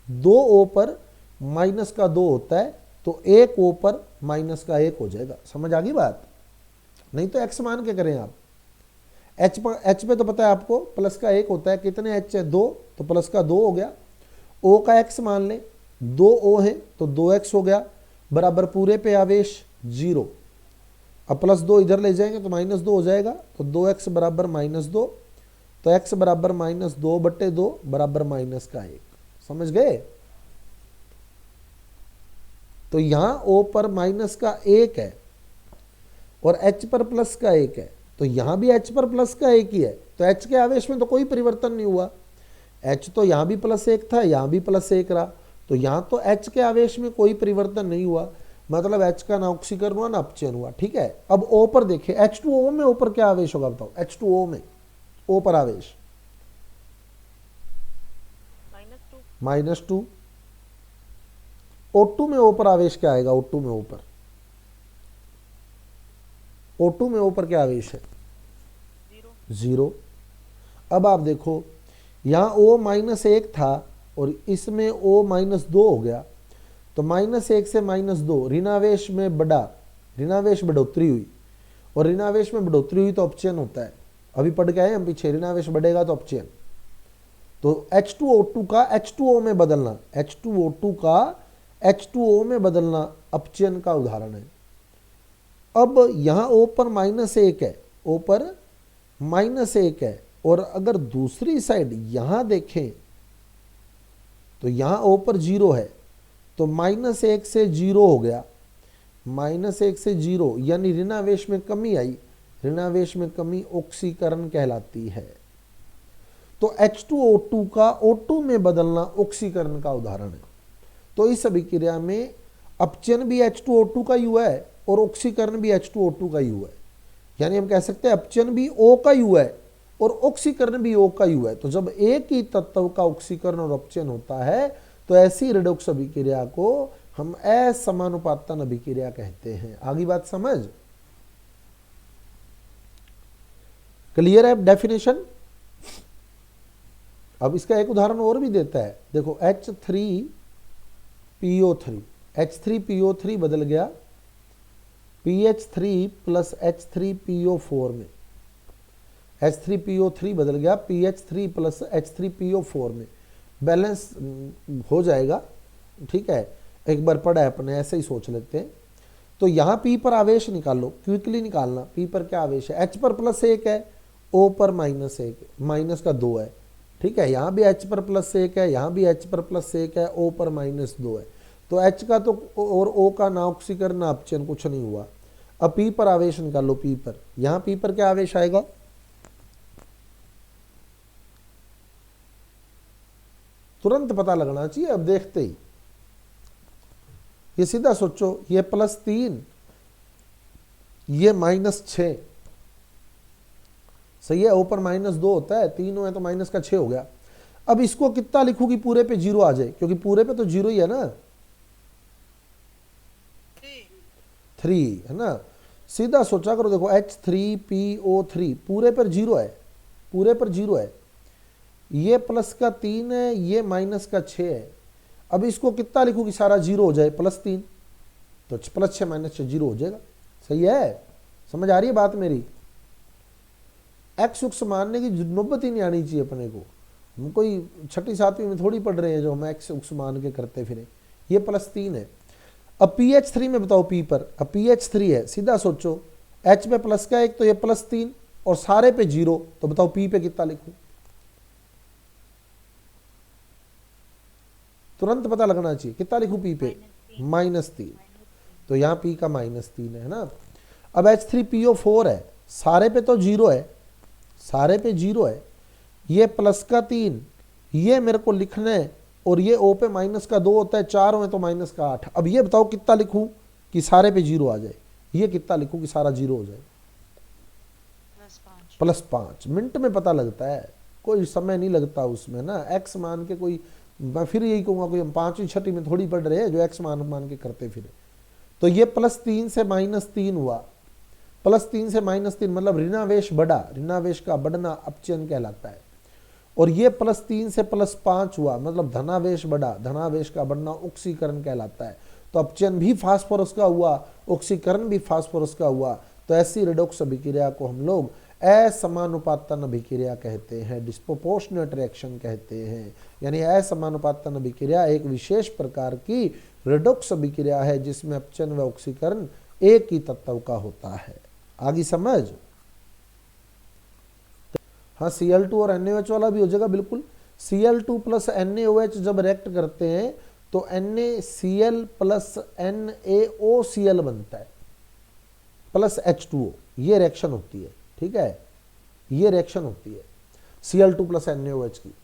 2 O पर -2 होता है, तो 1 O पर -1 हो जाएगा, समझ आ गई बात, नहीं तो x मान के करें आप, H पे तो पता है आपको +1 होता है, कितने H है 2, तो +2 हो गया, O का x मान ले, 2 O है तो 2x हो गया, बराबर पूरे पे आवेश 0। अब +2 इधर ले जाएंगे तो -2 हो जाएगा, तो 2x बराबर -2, तो x बराबर -2/2 बराबर -1। समझ गए? तो यहां O पर -1 है और H पर +1 है, तो यहां भी H पर +1 ही है, तो H के आवेश में तो कोई परिवर्तन नहीं हुआ। H तो यहां भी +1 था, यहां भी +1 रहा, तो यहां तो H के आवेश में कोई परिवर्तन नहीं हुआ, मतलब H का ना ऑक्सीकरण हुआ ना अपचयन हुआ। ठीक है, अब O पर देखिए, H2O में O पर क्या आवेश होगा बताओ? H2O में O पर आवेश -2। O2 में O पर आवेश क्या आएगा? O2 में O पर O2 में O पर क्या आवेश है? 0। अब आप देखो, यहां O -1 था और इसमें O -2 हो गया, तो -1 से -2 ऋणावेश में ऋणावेश बढ़ोतरी हुई, और ऋणावेश में बढ़ोतरी हुई तो अपचयन होता है। अभी पढ़ के आए हम पीछे, ऋणावेश बढ़ेगा तो अपचयन। तो H2O2 का H2O में बदलना, H2O2 का H2O में बदलना अपचयन का उदाहरण है। अब यहां O पर -1 है, O पर -1 है, और अगर दूसरी साइड यहां देखें तो यहां O पर 0 है, तो -1 से 0 हो गया, -1 से 0 यानी ऋणावेश में कमी आई। ऋणावेश में कमी ऑक्सीकरण कहलाती है। तो H2O2 का O2 में बदलना ऑक्सीकरण का उदाहरण है। तो इस अभिक्रिया में अपचयन भी H2O2 का ही हुआ है और ऑक्सीकरण भी H2O2 का ही हुआ है, यानी हम कह सकते हैं अपचयन भी O का ही हुआ है और ऑक्सीकरण भी O का ही हुआ है। तो जब एक ही तत्व का ऑक्सीकरण और अपचयन होता है तो ऐसी रेडॉक्स अभिक्रिया को हम असमानुपातन अभिक्रिया कहते हैं। आगे बात समझ? क्लियर है डेफिनेशन? अब इसका एक उदाहरण और भी देता है, देखो H3PO3, H3PO3 बदल गया PH3 + H3PO4 में, H3PO3 बदल गया PH3 + H3PO4 में, बैलेंस हो जाएगा। ठीक है, एक बार पढ़ा है अपने, ऐसे ही सोच लेते हैं। तो यहां P पर आवेश निकालो, क्विकली निकालना। P पर क्या आवेश है? H पर +1 है, O पर -1 का 2 है। ठीक है, यहां भी H पर +1 है, यहां भी H पर +1 है, O पर -2 है, तो H का तो और O का ना ऑक्सीकरण ना अपचयन, कुछ नहीं हुआ। अब P पर आवेश निकालो, P पर, यहां P पर क्या आवेश आएगा? तुरंत पता लगना चाहिए, अब देखते ही। ये सीधा सोचो, ये +3, ये -6, सही है। O पर -2 होता है, 3 है तो -6 हो गया। अब इसको कितना लिखूं कि पूरे पे 0 आ जाए, क्योंकि पूरे पे तो 0 ही है ना, 3 है ना। सीधा सोचा करो, देखो H3PO3 पूरे पर 0 है, पूरे पर 0 है, ये +3 है, ये -6 है। अब इसको कितना लिखूं कि सारा 0 हो जाए? +3, तो +6 -6 0 हो जाएगा। सही है, समझ आ रही है बात मेरी? एक्स उक्स मानने की नौबत ही नहीं आनी चाहिए अपने को। हम कोई 6वीं 7वीं में थोड़ी पढ़ रहे हैं जो हम एक्स उक्स मान के करते फिरे। ये +3 है। अब PH3 में बताओ, P पर, अब PH3 है, सीधा सोचो, H पे +1 तो ये +3 और सारे पे 0, तो बताओ P पे कितना लिखूं? तुरंत पता लगना चाहिए, कितना लिखूं P पे? -3, तो यहाँ P का -3 है ना। अब H3PO4 है, सारे पे तो 0 है, सारे पे 0 है, ये +3, ये मेरे को लिखना है, और ये O पे -2 होता है, 4 है तो -8। अब ये बताओ कितना लिखूं कि सारे पे 0 आ जाए? ये कितना लिखूं कि सारा 0 हो जाए? +5 मिनट में पता लगता है, कोई समय नहीं लगता उसमें ना। एक्स मान के कोई, मैं फिर यही कहूंगा, कोई हम 5वीं 6वीं में थोड़ी पढ़ रहे हैं जो एक्स मान के करते फिर। तो ये +3 से -3 हुआ, +3 से -3 मतलब ऋणावेश बढ़ा, ऋणावेश का बढ़ना अपचयन कहलाता है। और ये +3 से +5 हुआ, मतलब धनावेश बढ़ा, धनावेश का बढ़ना ऑक्सीकरण कहलाता है। तो अपचयन भी फास्फोरस का हुआ, ऑक्सीकरण भी फास्फोरस का हुआ। तो ऐसी रेडॉक्स अभिक्रिया को हम लोग असमानुपातन अभिक्रिया कहते हैं, डिस्प्रोपोर्शनेट रिएक्शन कहते हैं। यानी असमानुपातन अभिक्रिया एक विशेष प्रकार की रेडॉक्स अभिक्रिया है जिसमें अपचयन व ऑक्सीकरण एक ही तत्व का होता है। आगे समझ। हाँ Cl2 और NaOH वाला भी हो जाएगा बिल्कुल। Cl2 प्लस NaOH जब रिएक्ट करते हैं तो NaCl प्लस NaOCl बनता है प्लस H2O, ये रिएक्शन होती है। ठीक है, ये रिएक्शन होती है Cl2 प्लस NaOH की।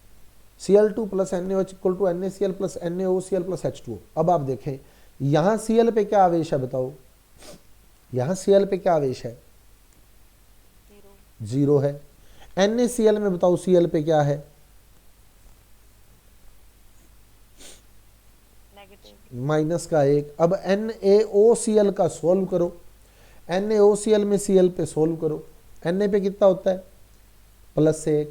Cl2 plus NaOH equal to NaCl plus NaOCl plus H2O। अब आप देखें यहां Cl पे क्या आवेश है बताओ, यहां Cl पे क्या आवेश है, 0 है। NaCl में बताओ Cl पे क्या है, माइनस का 1। अब NaOCl का सोल्व करो, NaOCl में Cl पे सोल्व करो। Na पे कितना होता है +1,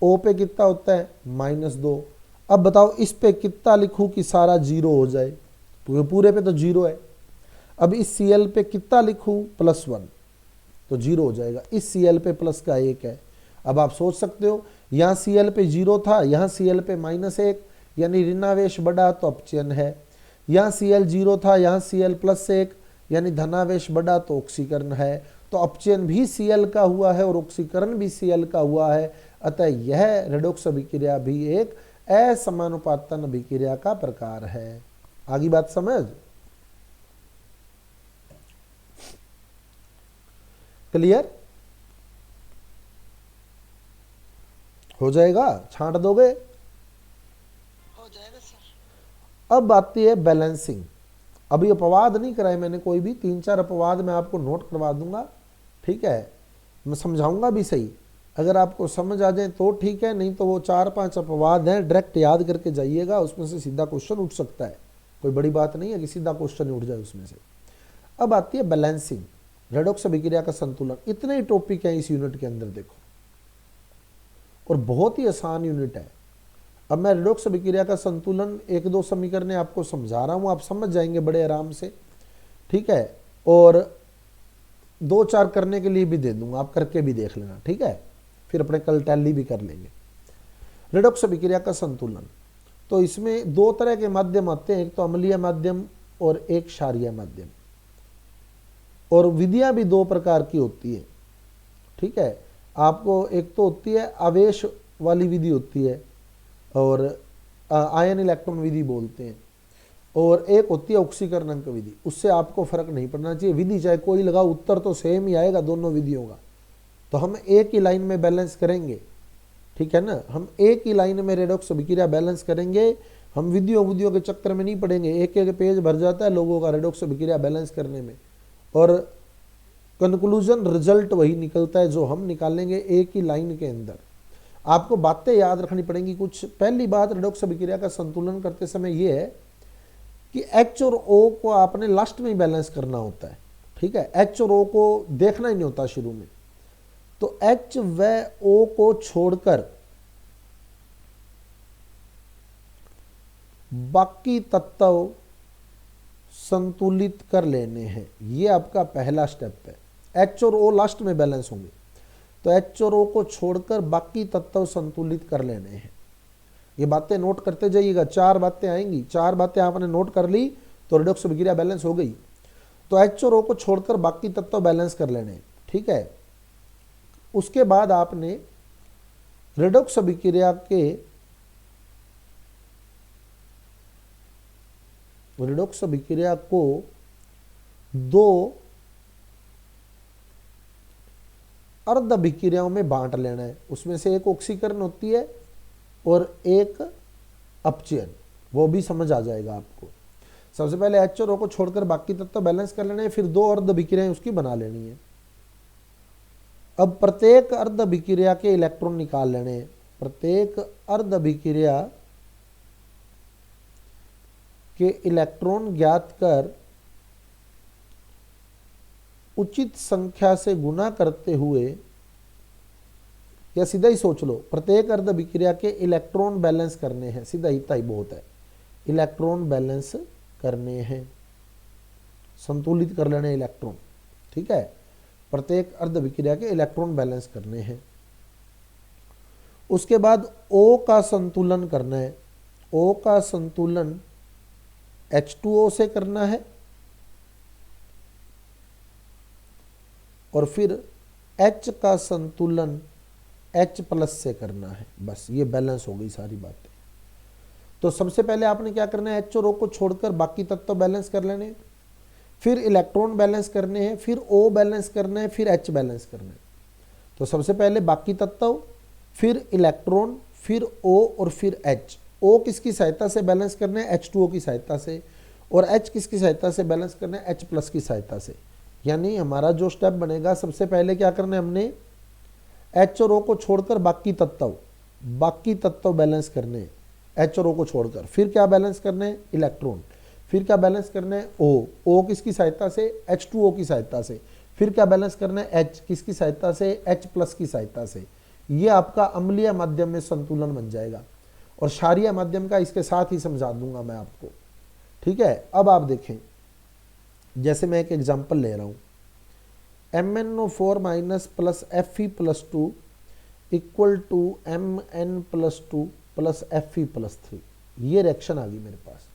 O पे कितना होता है -2। अब बताओ इस पे कितना लिखूं कि सारा 0 हो जाए, पूरे पे तो 0 है। अब इस Cl पे कितना लिखूं +1 तो 0 हो जाएगा। इस Cl पे प्लस का 1 है। अब आप सोच सकते हो यहाँ Cl पे 0 था, यहाँ Cl पे -1, यानी ऋणावेश बढ़ा तो अपचयन है। यहाँ Cl 0 था, यहाँ Cl +1 यानी धनावेश बढ़ा तो ऑक्सीकरण है। तो अपचयन भी Cl का हुआ है और ऑक्सीकरण भी Cl का हुआ है। अतः यह रेडॉक्स अभिक्रिया भी एक असमानुपातन अभिक्रिया का प्रकार है। आगे बात समझ, क्लियर हो जाएगा, छांट दोगे, हो जाएगा सर। अब आती है बैलेंसिंग। अभी अपवाद नहीं कराए मैंने कोई भी, 3-4 अपवाद मैं आपको नोट करवा दूंगा। ठीक है, मैं समझाऊंगा भी सही, अगर आपको समझ आ जाए तो ठीक है, नहीं तो वो 4-5 अपवाद हैं, डायरेक्ट याद करके जाइएगा, उसमें से सीधा क्वेश्चन उठ सकता है। कोई बड़ी बात नहीं है कि सीधा क्वेश्चन उठ जाए उसमें से। अब आती है बैलेंसिंग, रेडॉक्स अभिक्रिया का संतुलन। इतने ही टॉपिक हैं इस यूनिट के अंदर देखो, और बहुत ही आसान यूनिट है। अब मैं रेडॉक्स अभिक्रिया का संतुलन 1-2 समीकरण आपको समझा रहा हूं, आप समझ जाएंगे बड़े आराम से। ठीक है, और 2-4 करने के लिए भी दे दूंगा, आप करके भी देख लेना। ठीक है, फिर अपने कल टैली भी कर लेंगे। रेडॉक्स अभिक्रिया का संतुलन, तो इसमें 2 तरह के माध्यम आते हैं, एक तो अम्लीय माध्यम और एक क्षारीय माध्यम। और विधियां भी 2 प्रकार की होती है। ठीक है, आपको एक तो होती है आवेश वाली विधि होती है, और आयन इलेक्ट्रॉन विधि बोलते हैं, और एक होती है ऑक्सीकरण अंक विधि। उससे आपको फर्क नहीं पड़ना चाहिए, विधि चाहे कोई लगाओ, उत्तर तो सेम ही आएगा दोनों विधियों का। तो हम एक ही लाइन में बैलेंस करेंगे। ठीक है ना, हम एक ही लाइन में रेडॉक्स अभिक्रिया बैलेंस करेंगे। हम विधियों के चक्कर में नहीं पड़ेंगे, एक एक पेज भर जाता है लोगों का रेडॉक्स अभिक्रिया बैलेंस करने में, और कंक्लूजन रिजल्ट वही निकलता है जो हम निकालेंगे एक ही लाइन के अंदर। आपको बातें याद रखनी पड़ेंगी कुछ। पहली बात रेडॉक्स अभिक्रिया का संतुलन करते समय यह है कि H और O को आपने लास्ट में ही बैलेंस करना होता है। ठीक है, H और O को देखना ही नहीं होता शुरू में। तो H व O को छोड़कर बाकी तत्व संतुलित कर लेने हैं, ये आपका पहला स्टेप है। H और O लास्ट में बैलेंस होंगे, तो H और O को छोड़कर बाकी तत्व संतुलित कर लेने हैं। ये बातें नोट करते जाइएगा, 4 बातें आएंगी, 4 बातें आपने नोट कर ली तो रेडॉक्स अभिक्रिया बैलेंस हो गई। तो H और O को छोड़कर बाकी तत्व बैलेंस कर लेने। ठीक है, उसके बाद आपने रेडॉक्स अभिक्रिया को 2 अर्ध अभिक्रियाओं में बांट लेना है। उसमें से एक ऑक्सीकरण होती है और एक अपचयन, वो भी समझ आ जाएगा आपको। सबसे पहले H और O को छोड़कर बाकी तत्व बैलेंस कर लेने हैं, फिर 2 अर्ध अभिक्रियाएं उसकी बना लेनी है। अब प्रत्येक अर्ध अभिक्रिया के इलेक्ट्रॉन निकाल लेने हैं। प्रत्येक अर्ध अभिक्रिया के इलेक्ट्रॉन ज्ञात कर उचित संख्या से गुना करते हुए, या सीधा ही सोच लो, प्रत्येक अर्ध अभिक्रिया के इलेक्ट्रॉन बैलेंस करने हैं। सीधा इतना ही बहुत है, इलेक्ट्रॉन बैलेंस करने हैं, संतुलित कर लेने इलेक्ट्रॉन। ठीक है, प्रत्येक अर्ध अभिक्रिया के इलेक्ट्रॉन बैलेंस करने हैं। उसके बाद O का संतुलन करना है। O का संतुलन H2O से करना है और फिर H का संतुलन H प्लस से करना है। बस ये बैलेंस हो गई सारी बातें। तो सबसे पहले आपने क्या करना है, H और O को छोड़कर बाकी तत्व बैलेंस कर लेने हैं, फिर इलेक्ट्रॉन बैलेंस करने हैं, फिर O बैलेंस करना है, फिर H बैलेंस करना है। तो सबसे पहले बाकी तत्व, फिर इलेक्ट्रॉन, फिर O और फिर H। O किसकी सहायता से बैलेंस करना है, H2O की सहायता से, और H किसकी सहायता से बैलेंस करना है, H प्लस की सहायता से। यानी हमारा जो स्टेप बनेगा, सबसे पहले क्या करना है, हमने H और O को छोड़कर बाकी तत्व बैलेंस करने हैं, H और O को छोड़कर। फिर क्या बैलेंस करने हैं, इलेक्ट्रॉन। फिर क्या बैलेंस करना है, O किसकी सहायता से, H2O की सहायता से। फिर क्या बैलेंस करना है, H किसकी सहायता से, H प्लस की सहायता से। ये आपका अम्लीय माध्यम में संतुलन बन जाएगा, और क्षारीय माध्यम का इसके साथ ही समझा दूंगा मैं आपको। ठीक है, अब आप देखें, जैसे मैं एक एग्जांपल ले रहा हूं, MnO4 minus plus Fe plus 2 equal to Mn+2 plus Fe plus 3। ये रिएक्शन आ गई मेरे पास।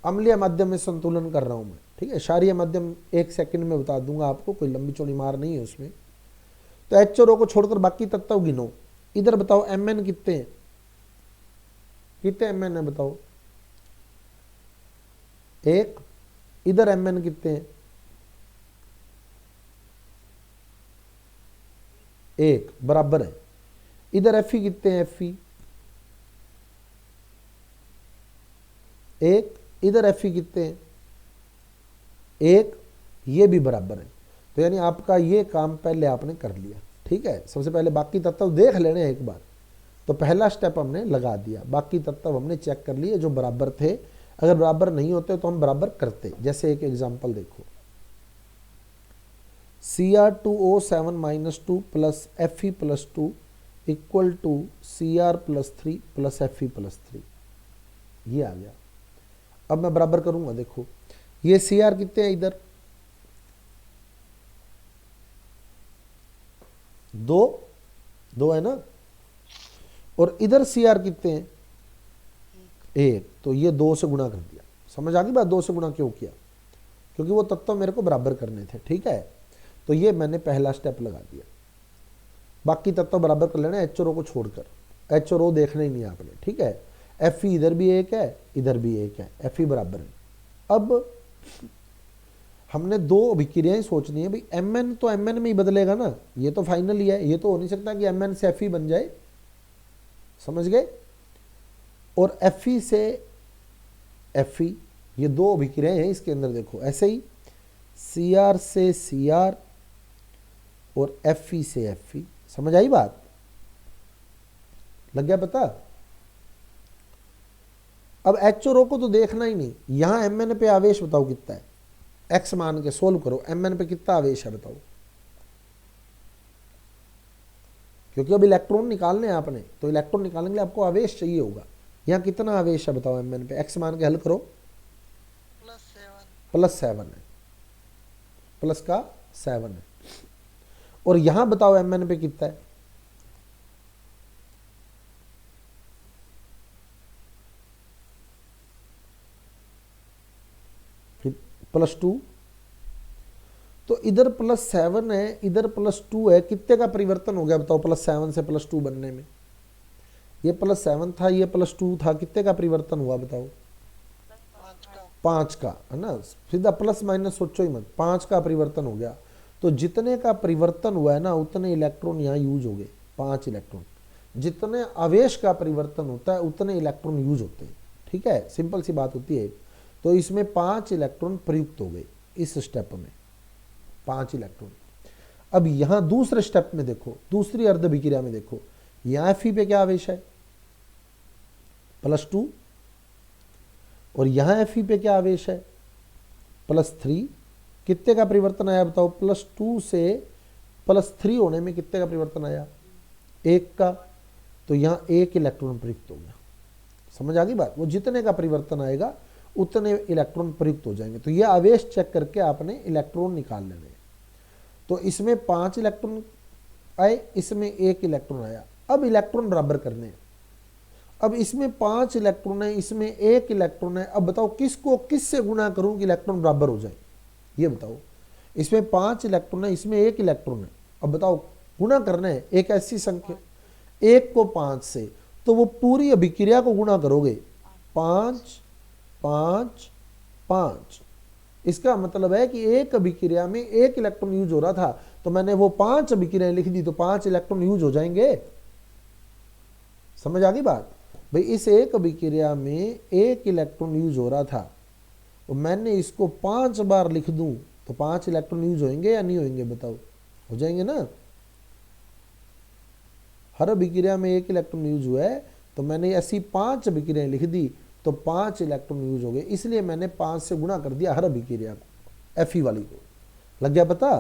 अम्लीय माध्यम में संतुलन कर रहा हूं मैं। ठीक है, क्षारीय माध्यम 1 सेकंड में बता दूंगा आपको, कोई लंबी चौड़ी मार नहीं है उसमें। तो H और O को छोड़कर बाकी तत्व गिनो। इधर बताओ Mn कितने हैं, कितने Mn है बताओ, 1। इधर Mn कितने हैं, 1 बराबर है। इधर Fe कितने हैं, Fe 1। इधर Fe कितने हैं, 1। ये भी बराबर है। तो यानी आपका ये काम पहले आपने कर लिया। ठीक है, सबसे पहले बाकी तत्व देख लेने एक बार। तो पहला स्टेप हमने लगा दिया, बाकी तत्व हमने चेक कर लिए जो बराबर थे। अगर बराबर नहीं होते तो हम बराबर करते। जैसे एक एग्जांपल देखो, Cr2O7 minus 2 plus Fe plus 2 equal to Cr plus 3 plus Fe plus 3। ये आ गया। अब मैं बराबर करूंगा, देखो ये Cr कितने हैं, इधर 2 है ना, और इधर Cr कितने हैं, 1। तो ये 2 से गुणा कर दिया। समझ आ गई बात, 2 से गुणा क्यों किया, क्योंकि वो तत्व मेरे को बराबर करने थे। ठीक है, तो ये मैंने पहला स्टेप लगा दिया। बाकी तत्व बराबर कर लेना H और O को छोड़कर। H और O देखना ही नहीं आपने। ठीक है, Fe इधर भी 1 है, इधर भी 1 है, Fe बराबर है। अब हमने 2 अभिक्रियाएं सोचनी है भाई। Mn तो Mn में ही बदलेगा ना, ये तो फाइनल ही है। ये तो हो नहीं सकता कि Mn से Fe बन जाए, समझ गए। और Fe से Fe, ये 2 अभिक्रियाएं हैं इसके अंदर। देखो ऐसे ही Cr से Cr और Fe से Fe। समझ आई बात, लग गया पता। अब H और O को तो देखना ही नहीं। यहां Mn पे आवेश बताओ कितना है, x मान के सोल्व करो, Mn पे कितना आवेश है बताओ, क्योंकि अब इलेक्ट्रॉन निकालने हैं आपने। तो इलेक्ट्रॉन निकालने के लिए आपको आवेश चाहिए होगा। यहां कितना आवेश है बताओ Mn पे, x मान के हल करो, +7 है, प्लस का 7 है। और यहां बताओ Mn पे कितना है, +2। तो इधर +7 है, इधर +2 है, कितने का परिवर्तन हो गया बताओ +7 से +2 बनने में। ये +7 था, ये +2 था, कितने का परिवर्तन हुआ बताओ, 5 का, है ना। सीधा प्लस माइनस सोचो ही मत, 5 का परिवर्तन हो गया। तो जितने का परिवर्तन हुआ है ना, उतने इलेक्ट्रॉन यहाँ यूज हो गए, 5 इलेक्ट्रॉन। जितने आवेश का परिवर्तन होता है उतने इलेक्ट्रॉन यूज होते हैं। ठीक है, सिंपल सी बात होती है। तो इसमें 5 इलेक्ट्रॉन प्रयुक्त हो गए इस स्टेप में, 5 इलेक्ट्रॉन। अब यहां दूसरे स्टेप में देखो, दूसरी अर्ध अभिक्रिया में देखो, यहां Fe पे क्या आवेश है, +2, और यहां Fe पे क्या आवेश है, +3। कितने का परिवर्तन आया बताओ, +2 से +3 होने में कितने का परिवर्तन आया, 1 का। तो यहां 1 इलेक्ट्रॉन प्रयुक्त हो गया। समझ आ गई बात। वो जितने का परिवर्तन आएगा उतने इलेक्ट्रॉन प्रयुक्त हो जाएंगे। तो ये आवेश चेक करके आपने इलेक्ट्रॉन निकाल लेने। तो इसमें 5 इलेक्ट्रॉन आए, इसमें 1 इलेक्ट्रॉन आया। अब इलेक्ट्रॉन बराबर करने हैं। अब इसमें 5 इलेक्ट्रॉन है, इसमें 1 इलेक्ट्रॉन है। अब बताओ किसको किससे गुणा करूं कि इलेक्ट्रॉन बराबर हो जाए, ये बताओ। इसमें 5 इलेक्ट्रॉन है, इसमें 1 इलेक्ट्रॉन है। अब बताओ गुणा करना है एक ऐसी संख्या, 1 को 5 से, तो वो पूरी अभिक्रिया को गुणा करोगे 5 5 5। इसका मतलब है कि एक अभिक्रिया में 1 इलेक्ट्रॉन यूज हो रहा था, तो मैंने वो 5 अभिक्रियाएं लिख दी, तो 5 इलेक्ट्रॉन यूज हो जाएंगे। समझ आ गई बात भाई? इस एक अभिक्रिया में 1 इलेक्ट्रॉन यूज हो रहा था, तो मैंने इसको 5 बार लिख दूं तो 5 इलेक्ट्रॉन यूज होंगे या नहीं होंगे? बताओ, हो जाएंगे ना। हर अभिक्रिया में 1 इलेक्ट्रॉन यूज हुआ है, तो मैंने ऐसी 5 अभिक्रियाएं लिख दी तो 5 इलेक्ट्रॉन यूज हो गए, इसलिए मैंने 5 से गुणा कर दिया हर अभिक्रिया को, Fe वाली को। लग गया पता?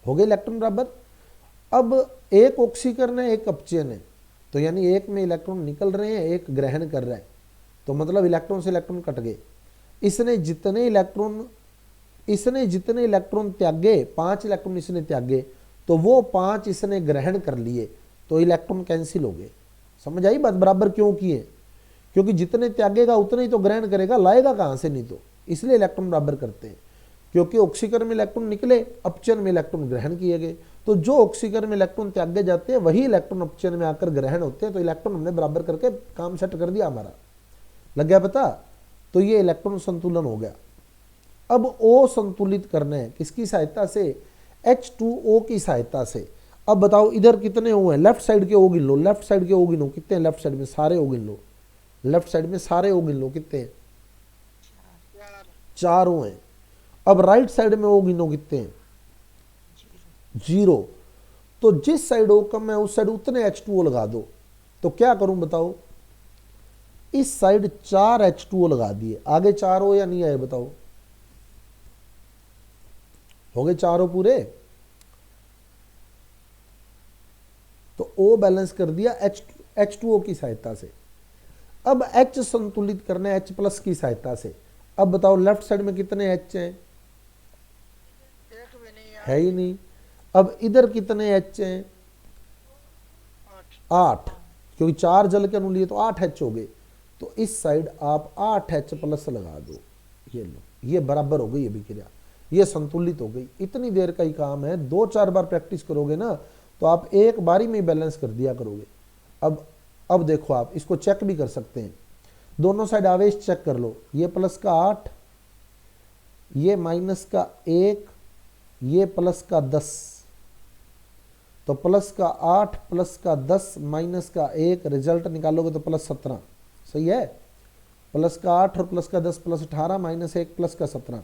हो गए इलेक्ट्रॉन बराबर। अब एक ऑक्सीकरण है, एक अपचयन है, तो यानी एक में इलेक्ट्रॉन निकल रहे हैं, एक ग्रहण कर रहा है, तो मतलब इलेक्ट्रॉन से इलेक्ट्रॉन कट गए। इसने जितने इलेक्ट्रॉन त्यागे, 5 इलेक्ट्रॉन इसने त्यागे, तो वो 5 इसने ग्रहण कर लिए, तो इलेक्ट्रॉन कैंसिल हो गए। समझ आई बात? बराबर क्यों किए? क्योंकि जितने त्यागेगा उतने ही तो ग्रहण करेगा, लाएगा कहां से? नहीं तो, इसलिए इलेक्ट्रॉन बराबर करते हैं। क्योंकि ऑक्सीकरण में इलेक्ट्रॉन निकले, अपचयन में इलेक्ट्रॉन ग्रहण किए गए, तो जो ऑक्सीकरण में इलेक्ट्रॉन त्यागे जाते हैं वही इलेक्ट्रॉन अपचयन में आकर ग्रहण होते हैं, तो इलेक्ट्रॉन हमने बराबर करके काम सेट कर दिया हमारा। लग गया पता? तो ये इलेक्ट्रॉन संतुलन हो गया। अब O संतुलित करना है किसकी सहायता से? H2O की सहायता से। अब बताओ इधर कितने O हैं? लेफ्ट साइड के O गिन लो, लेफ्ट साइड के O गिनो, कितने हैं लेफ्ट साइड में? सारे O गिन लो, लेफ्ट साइड में सारे O गिन लो, कितने हैं? 4 O हैं। अब राइट साइड में O गिनो, कितने हैं? 0। तो जिस साइड O कम है उस साइड उतने H2O लगा दो। तो क्या करूं बताओ? इस साइड 4 H2O लगा दिए, आगे 4 O या नहीं आए? बताओ, हो गए 4 O पूरे। तो O बैलेंस कर दिया H2O की सहायता से। अब H संतुलित करना है H प्लस की सहायता से। अब बताओ लेफ्ट साइड में कितने H हैं? एक भी नहीं यार। है ही नहीं। अब इधर कितने H हैं? 8, क्योंकि 4 जल के अणु लिए तो 8 H हो गए। तो इस साइड आप 8 H प्लस लगा दो, ये लो, ये बराबर हो गई अभिक्रिया, ये संतुलित हो गई। इतनी देर का ही काम है, 2-4 बार प्रैक्टिस करोगे ना तो आप एक बारी में ही बैलेंस कर दिया करोगे। अब देखो, आप इसको चेक भी कर सकते हैं, दोनों साइड आवेश चेक कर लो। ये प्लस का 8, ये माइनस का 1, ये प्लस का 10, तो प्लस का 8 प्लस का 10 माइनस का 1, रिजल्ट निकालोगे तो प्लस 17। सही है? प्लस का 8 और प्लस का 10 प्लस 18 माइनस 1 प्लस का 17।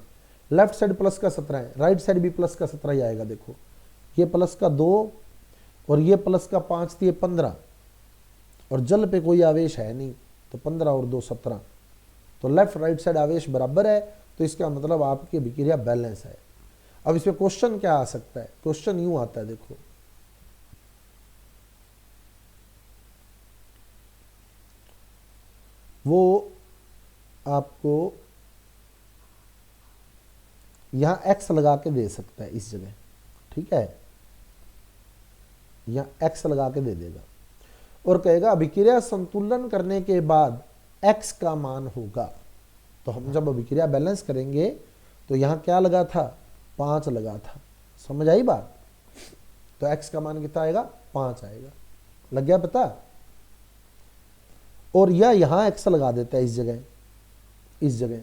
लेफ्ट साइड प्लस का 17 है, राइट साइड भी प्लस का 17 ही आएगा। देखो ये प्लस का 2 और ये प्लस का 5, तो ये 15, और जल पे कोई आवेश है नहीं, तो 15 और 2 17। तो लेफ्ट राइट साइड आवेश बराबर है, तो इसका मतलब आपकी अभिक्रिया बैलेंस है। अब इसमें क्वेश्चन क्या आ सकता है? क्वेश्चन यूं आता है, देखो वो आपको यहां x लगा के दे सकता है इस जगह, ठीक है, यहां x लगा के दे देगा और कहेगा अभिक्रिया संतुलन करने के बाद x का मान होगा। तो हम जब अभिक्रिया बैलेंस करेंगे तो यहां क्या लगा था? 5 लगा था। समझ आई बात? तो x का मान कितना आएगा? 5 आएगा। लग गया पता? और यह यहां x लगा देता है इस जगह।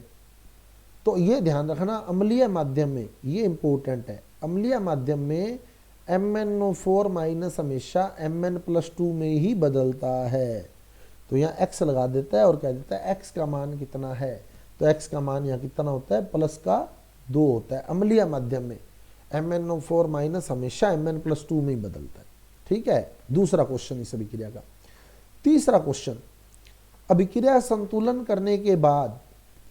तो ये ध्यान रखना, अम्लीय माध्यम में ये इंपॉर्टेंट है, अम्लीय माध्यम में MnO4 माइनस हमेशा Mn+2 में ही बदलता है। तो यहाँ x लगा देता है और कह देता है x का मान कितना है? तो x का मान यहाँ कितना होता है? प्लस का 2 होता है। अम्लीय माध्यम में MnO4 माइनस हमेशा Mn+2 में ही बदलता है। ठीक है, दूसरा क्वेश्चन इस अभिक्रिया का। तीसरा क्वेश्चन, अभिक्रिया संतुलन करने के बाद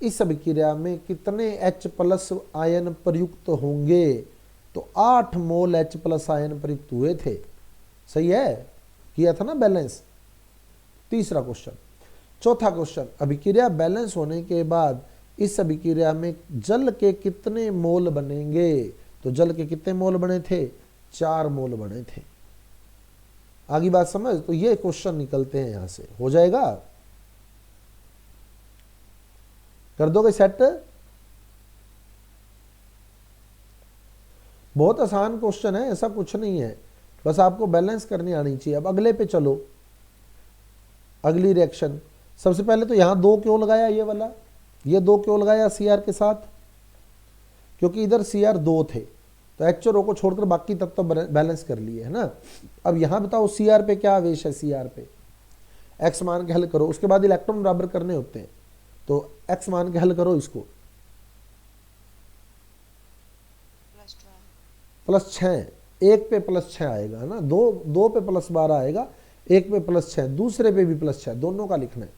इस अभिक्रिया में कितने H प्लस आयन प्रयुक्त होंगे? तो 8 मोल H प्लस आयन प्रयुक्त हुए थे। सही है? किया था ना बैलेंस। तीसरा क्वेश्चन। चौथा क्वेश्चन, अभिक्रिया बैलेंस होने के बाद इस अभिक्रिया में जल के कितने मोल बनेंगे? तो जल के कितने मोल बने थे? 4 मोल बने थे। आगे बात समझ। तो ये क्वेश्चन निकलते हैं यहां से, हो जाएगा, कर दोगे सेट। बहुत आसान क्वेश्चन है, ऐसा कुछ नहीं है, बस आपको बैलेंस करनी आनी चाहिए। अब अगले पे चलो, अगली रिएक्शन। सबसे पहले तो यहां 2 क्यों लगाया, ये वाला, ये 2 क्यों लगाया सी आर के साथ, क्योंकि इधर सी आर 2 थे, तो एच और ओ को छोड़कर बाकी तब तो बैलेंस कर लिए है ना। अब यहां बताओ सी आर पे क्या आवेश है, सी आर पे एक्स मान के हल करो, उसके बाद इलेक्ट्रॉन बराबर करने होते हैं, तो एक्स मान के हल करो इसको। +6, एक पे +6 आएगा है ना, दो पे +12 आएगा, एक पे +6, दूसरे पे भी +6, दोनों का लिखना है।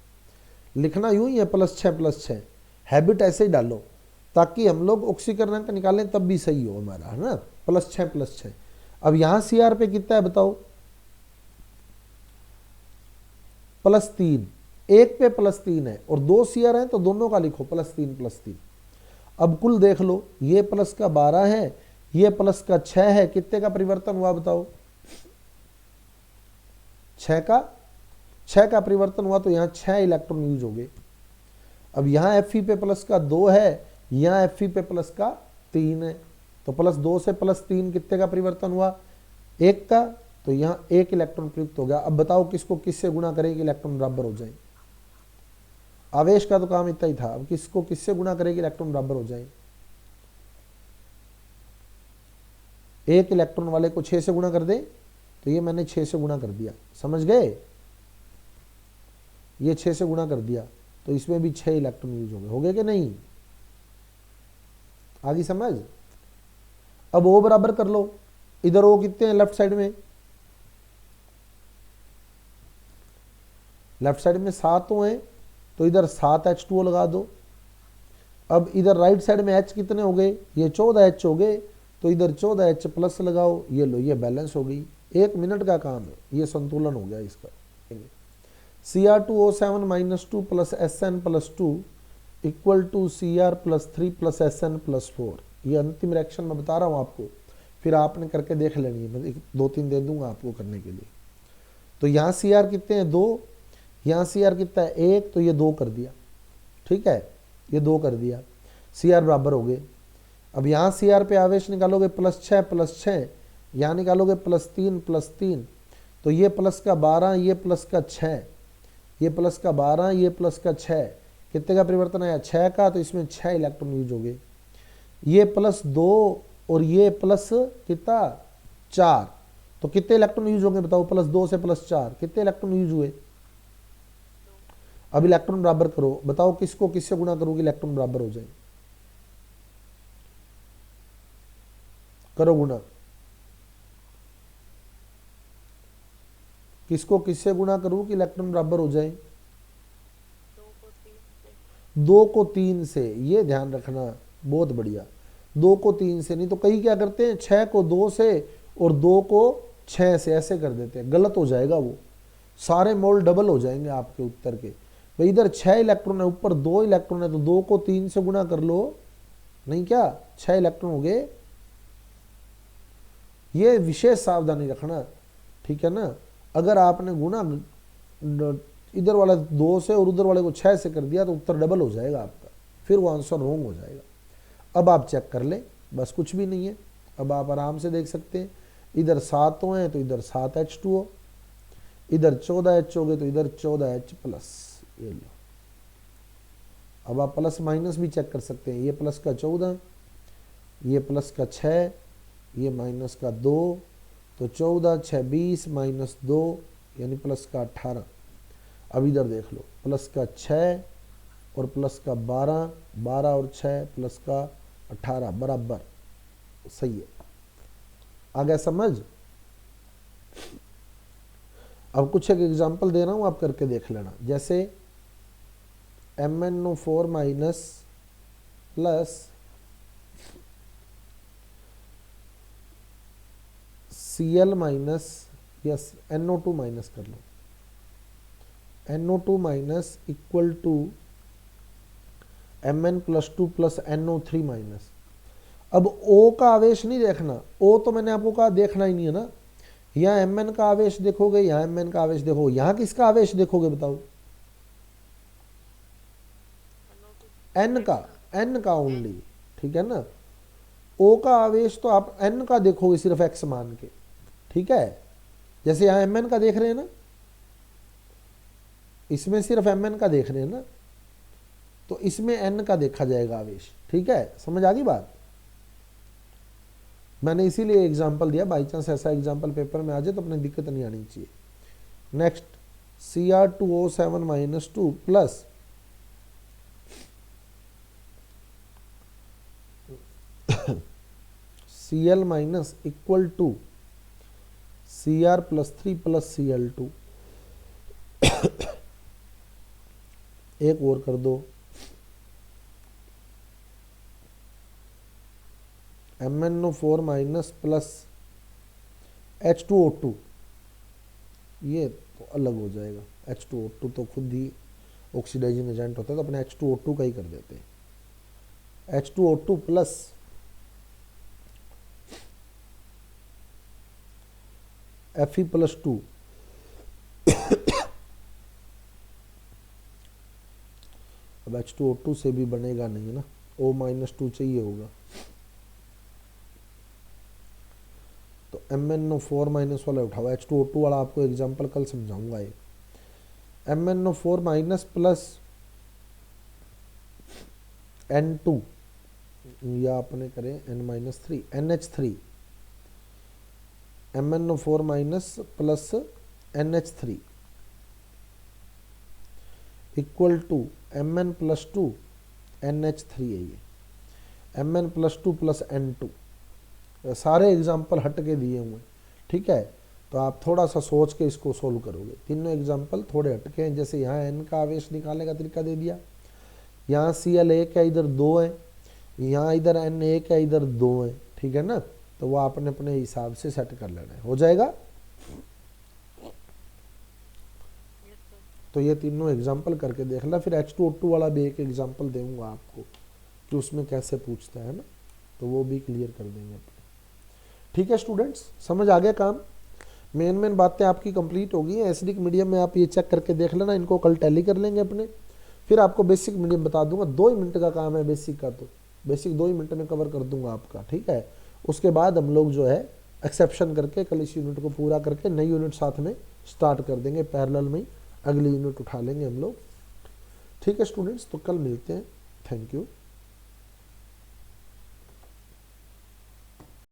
लिखना यूं ही है +6 हैबिट ऐसे ही डालो ताकि हम लोग ऑक्सीकरण का निकालें तब भी सही हो हमारा, है ना। +6 अब यहां सी आर पे कितना है बताओ, +3, एक पे +3 है और 2 सी आर है तो दोनों का लिखो +3। अब कुल देख लो, ये प्लस का 12 है, ये प्लस का 6 है, कितने का परिवर्तन हुआ बताओ, 6 का परिवर्तन हुआ, तो यहां 6 इलेक्ट्रॉन यूज हो गए। अब यहां Fe पे प्लस का 2 है, यहां Fe पे प्लस का 3 है, तो +2 से +3 कितने का परिवर्तन हुआ, 1 का, तो यहां 1 इलेक्ट्रॉन प्रयुक्त हो गया। अब बताओ किसको किससे गुणा करें कि इलेक्ट्रॉन बराबर हो जाए। आवेश का तो काम इतना ही था, अब किसको किससे गुणा करें कि इलेक्ट्रॉन बराबर हो जाए। 1 इलेक्ट्रॉन वाले को 6 से गुणा कर दे, तो ये मैंने 6 से गुणा कर दिया, समझ गए, ये 6 से गुणा कर दिया, तो इसमें भी 6 इलेक्ट्रॉन यूज हो गए कि नहीं, आगे समझ। अब ओ बराबर कर लो, इधर ओ कितने हैं लेफ्ट साइड में, लेफ्ट साइड में 7 ओ हैं, तो इधर 7 H2O लगा दो। अब इधर राइट साइड में H कितने हो गए, ये 14 H हो गए, तो इधर 14 H प्लस लगाओ, ये लो, ये बैलेंस हो गई, 1 मिनट का काम है, ये संतुलन हो गया इसका। Cr2O7 -2 + SN+2 equal to Cr +3 + SN+4, ये अंतिम रिएक्शन मैं बता रहा हूँ आपको, फिर आपने करके देख लेनी है, मैं 2-3 दे दूंगा आपको करने के लिए। तो यहाँ Cr कितने हैं, 2, यहाँ Cr कितना है, 1, तो ये 2 कर दिया, ठीक है, ये 2 कर दिया, Cr बराबर हो गए। अब यहाँ Cr पे आवेश निकालोगे +6, यहाँ निकालोगे +3, तो ये प्लस का 12, ये प्लस का 6, ये प्लस का 12, ये प्लस का 6, कितने का परिवर्तन आया, 6 का, तो इसमें 6 इलेक्ट्रॉन यूज हो गए। ये +2 और ये प्लस कितना 4, तो कितने इलेक्ट्रॉन यूज होंगे बताओ, +2 से +4 कितने इलेक्ट्रॉन यूज हुए। अब इलेक्ट्रॉन बराबर करो, बताओ किसको किससे गुणा करो कि इलेक्ट्रॉन बराबर हो जाए, करो गुणा, किसको किससे गुणा करूं कि इलेक्ट्रॉन बराबर हो जाए, 2 को 3 से, ये ध्यान रखना, बहुत बढ़िया, 2 को 3 से, नहीं तो कई क्या करते हैं 6 को 2 से और 2 को 6 से, ऐसे कर देते हैं, गलत हो जाएगा, वो सारे मोल डबल हो जाएंगे आपके उत्तर के। भाई इधर 6 इलेक्ट्रॉन है, ऊपर 2 इलेक्ट्रॉन है, तो 2 को 3 से गुणा कर लो, नहीं क्या 6 इलेक्ट्रॉन हो गए। ये विशेष सावधानी रखना, ठीक है ना। अगर आपने गुणा इधर वाला 2 से और उधर वाले को 6 से कर दिया तो उत्तर डबल हो जाएगा आपका, फिर वो आंसर रॉन्ग हो जाएगा। अब आप चेक कर ले, बस कुछ भी नहीं है, अब आप आराम से देख सकते हैं, इधर 7 हैं तो इधर 7 H2O, इधर 14 H हो गए तो इधर 14 H प्लस, ये लो। अब आप प्लस माइनस भी चेक कर सकते हैं, ये प्लस का 14, ये प्लस का 6, ये माइनस का 2, तो 14 6 20 -2 यानी प्लस का 18। अब इधर देख लो, प्लस का 6 और प्लस का 12, 12 और 6 प्लस का 18 बराबर, सही है, आ गया समझ। अब कुछ एक एग्जांपल दे रहा हूं, आप करके देख लेना, जैसे MnO4 minus plus Cl minus, yes NO2 minus कर लो, NO2 minus equal to Mn+2 plus NO3 minus. अब O का आवेश नहीं देखना, O तो मैंने आपको कहा देखना ही नहीं है ना, यहाँ एम एन का आवेश देखोगे, यहाँ एम एन का आवेश देखोगे, यहाँ किसका आवेश देखोगे बताओ? एन का, एन का ओनली, ठीक है ना। ओ का आवेश तो आप एन का देखोगे सिर्फ एक्स मान के, ठीक है। जैसे यहाँ एम एन का देख रहे हैं ना, इसमें सिर्फ एम एन का देख रहे हैं ना, तो इसमें एन का देखा जाएगा आवेश, ठीक है। समझ आ गई बात? मैंने इसीलिए एग्जाम्पल दिया, बाई चांस ऐसा एग्जाम्पल पेपर में आ जाए तो अपने दिक्कत नहीं आनी चाहिए। Next, Cr2O7-2 plus Cl minus equal to Cr+3 plus Cl2। एक और कर दो, MnO4 माइनस प्लस H2O2, ये तो अलग हो जाएगा। H2O2 तो खुद ही ऑक्सीडाइजिंग एजेंट होता है, तो अपने H2O2 का ही कर देते हैं। H2O2 प्लस Fe+2, अब H2O2 से भी बनेगा नहीं ना, O-2 चाहिए होगा, तो MnO4 माइनस वाला उठाओ। H2O2 वाला आपको एग्जाम्पल कल समझाऊंगा। ये MnO4 माइनस प्लस N2, या अपने करें N-3 NH3, MnO4 minus plus NH3 equal to Mn+2 NH3 है ये, Mn+2 प्लस N2। सारे एग्जाम्पल हट के दिए हुए हैं, ठीक है। तो आप थोड़ा सा सोच के इसको सोल्व करोगे। तीनों एग्जाम्पल थोड़े हटके हैं। जैसे यहाँ n का आवेश निकालने का तरीका दे दिया, यहाँ Cl1 है, इधर 2 है, यहाँ इधर N1 है, इधर 2 है, ठीक है ना। तो वो आपने अपने हिसाब से सेट कर लेना है, हो जाएगा। तो ये तीनों एग्जाम्पल करके देख ला, फिर H2O2 वाला भी एक एग्जाम्पल दूंगा आपको कि उसमें कैसे पूछता है ना, तो वो भी क्लियर कर देंगे अपने। ठीक है स्टूडेंट्स, समझ आ गया काम? मेन बातें आपकी कंप्लीट होगी। एसिडिक मीडियम में आप ये चेक करके देख लेना, इनको कल टैली कर लेंगे अपने। फिर आपको बेसिक मीडियम बता दूंगा, 2 ही मिनट का काम है बेसिक का, तो बेसिक 2 ही मिनट में कवर कर दूंगा आपका, ठीक है। उसके बाद हम लोग जो है एक्सेप्शन करके कल इस यूनिट को पूरा करके नई यूनिट साथ में स्टार्ट कर देंगे, पैरेलल में अगली यूनिट उठा लेंगे हम लोग। ठीक है स्टूडेंट्स, तो कल मिलते हैं। Thank you.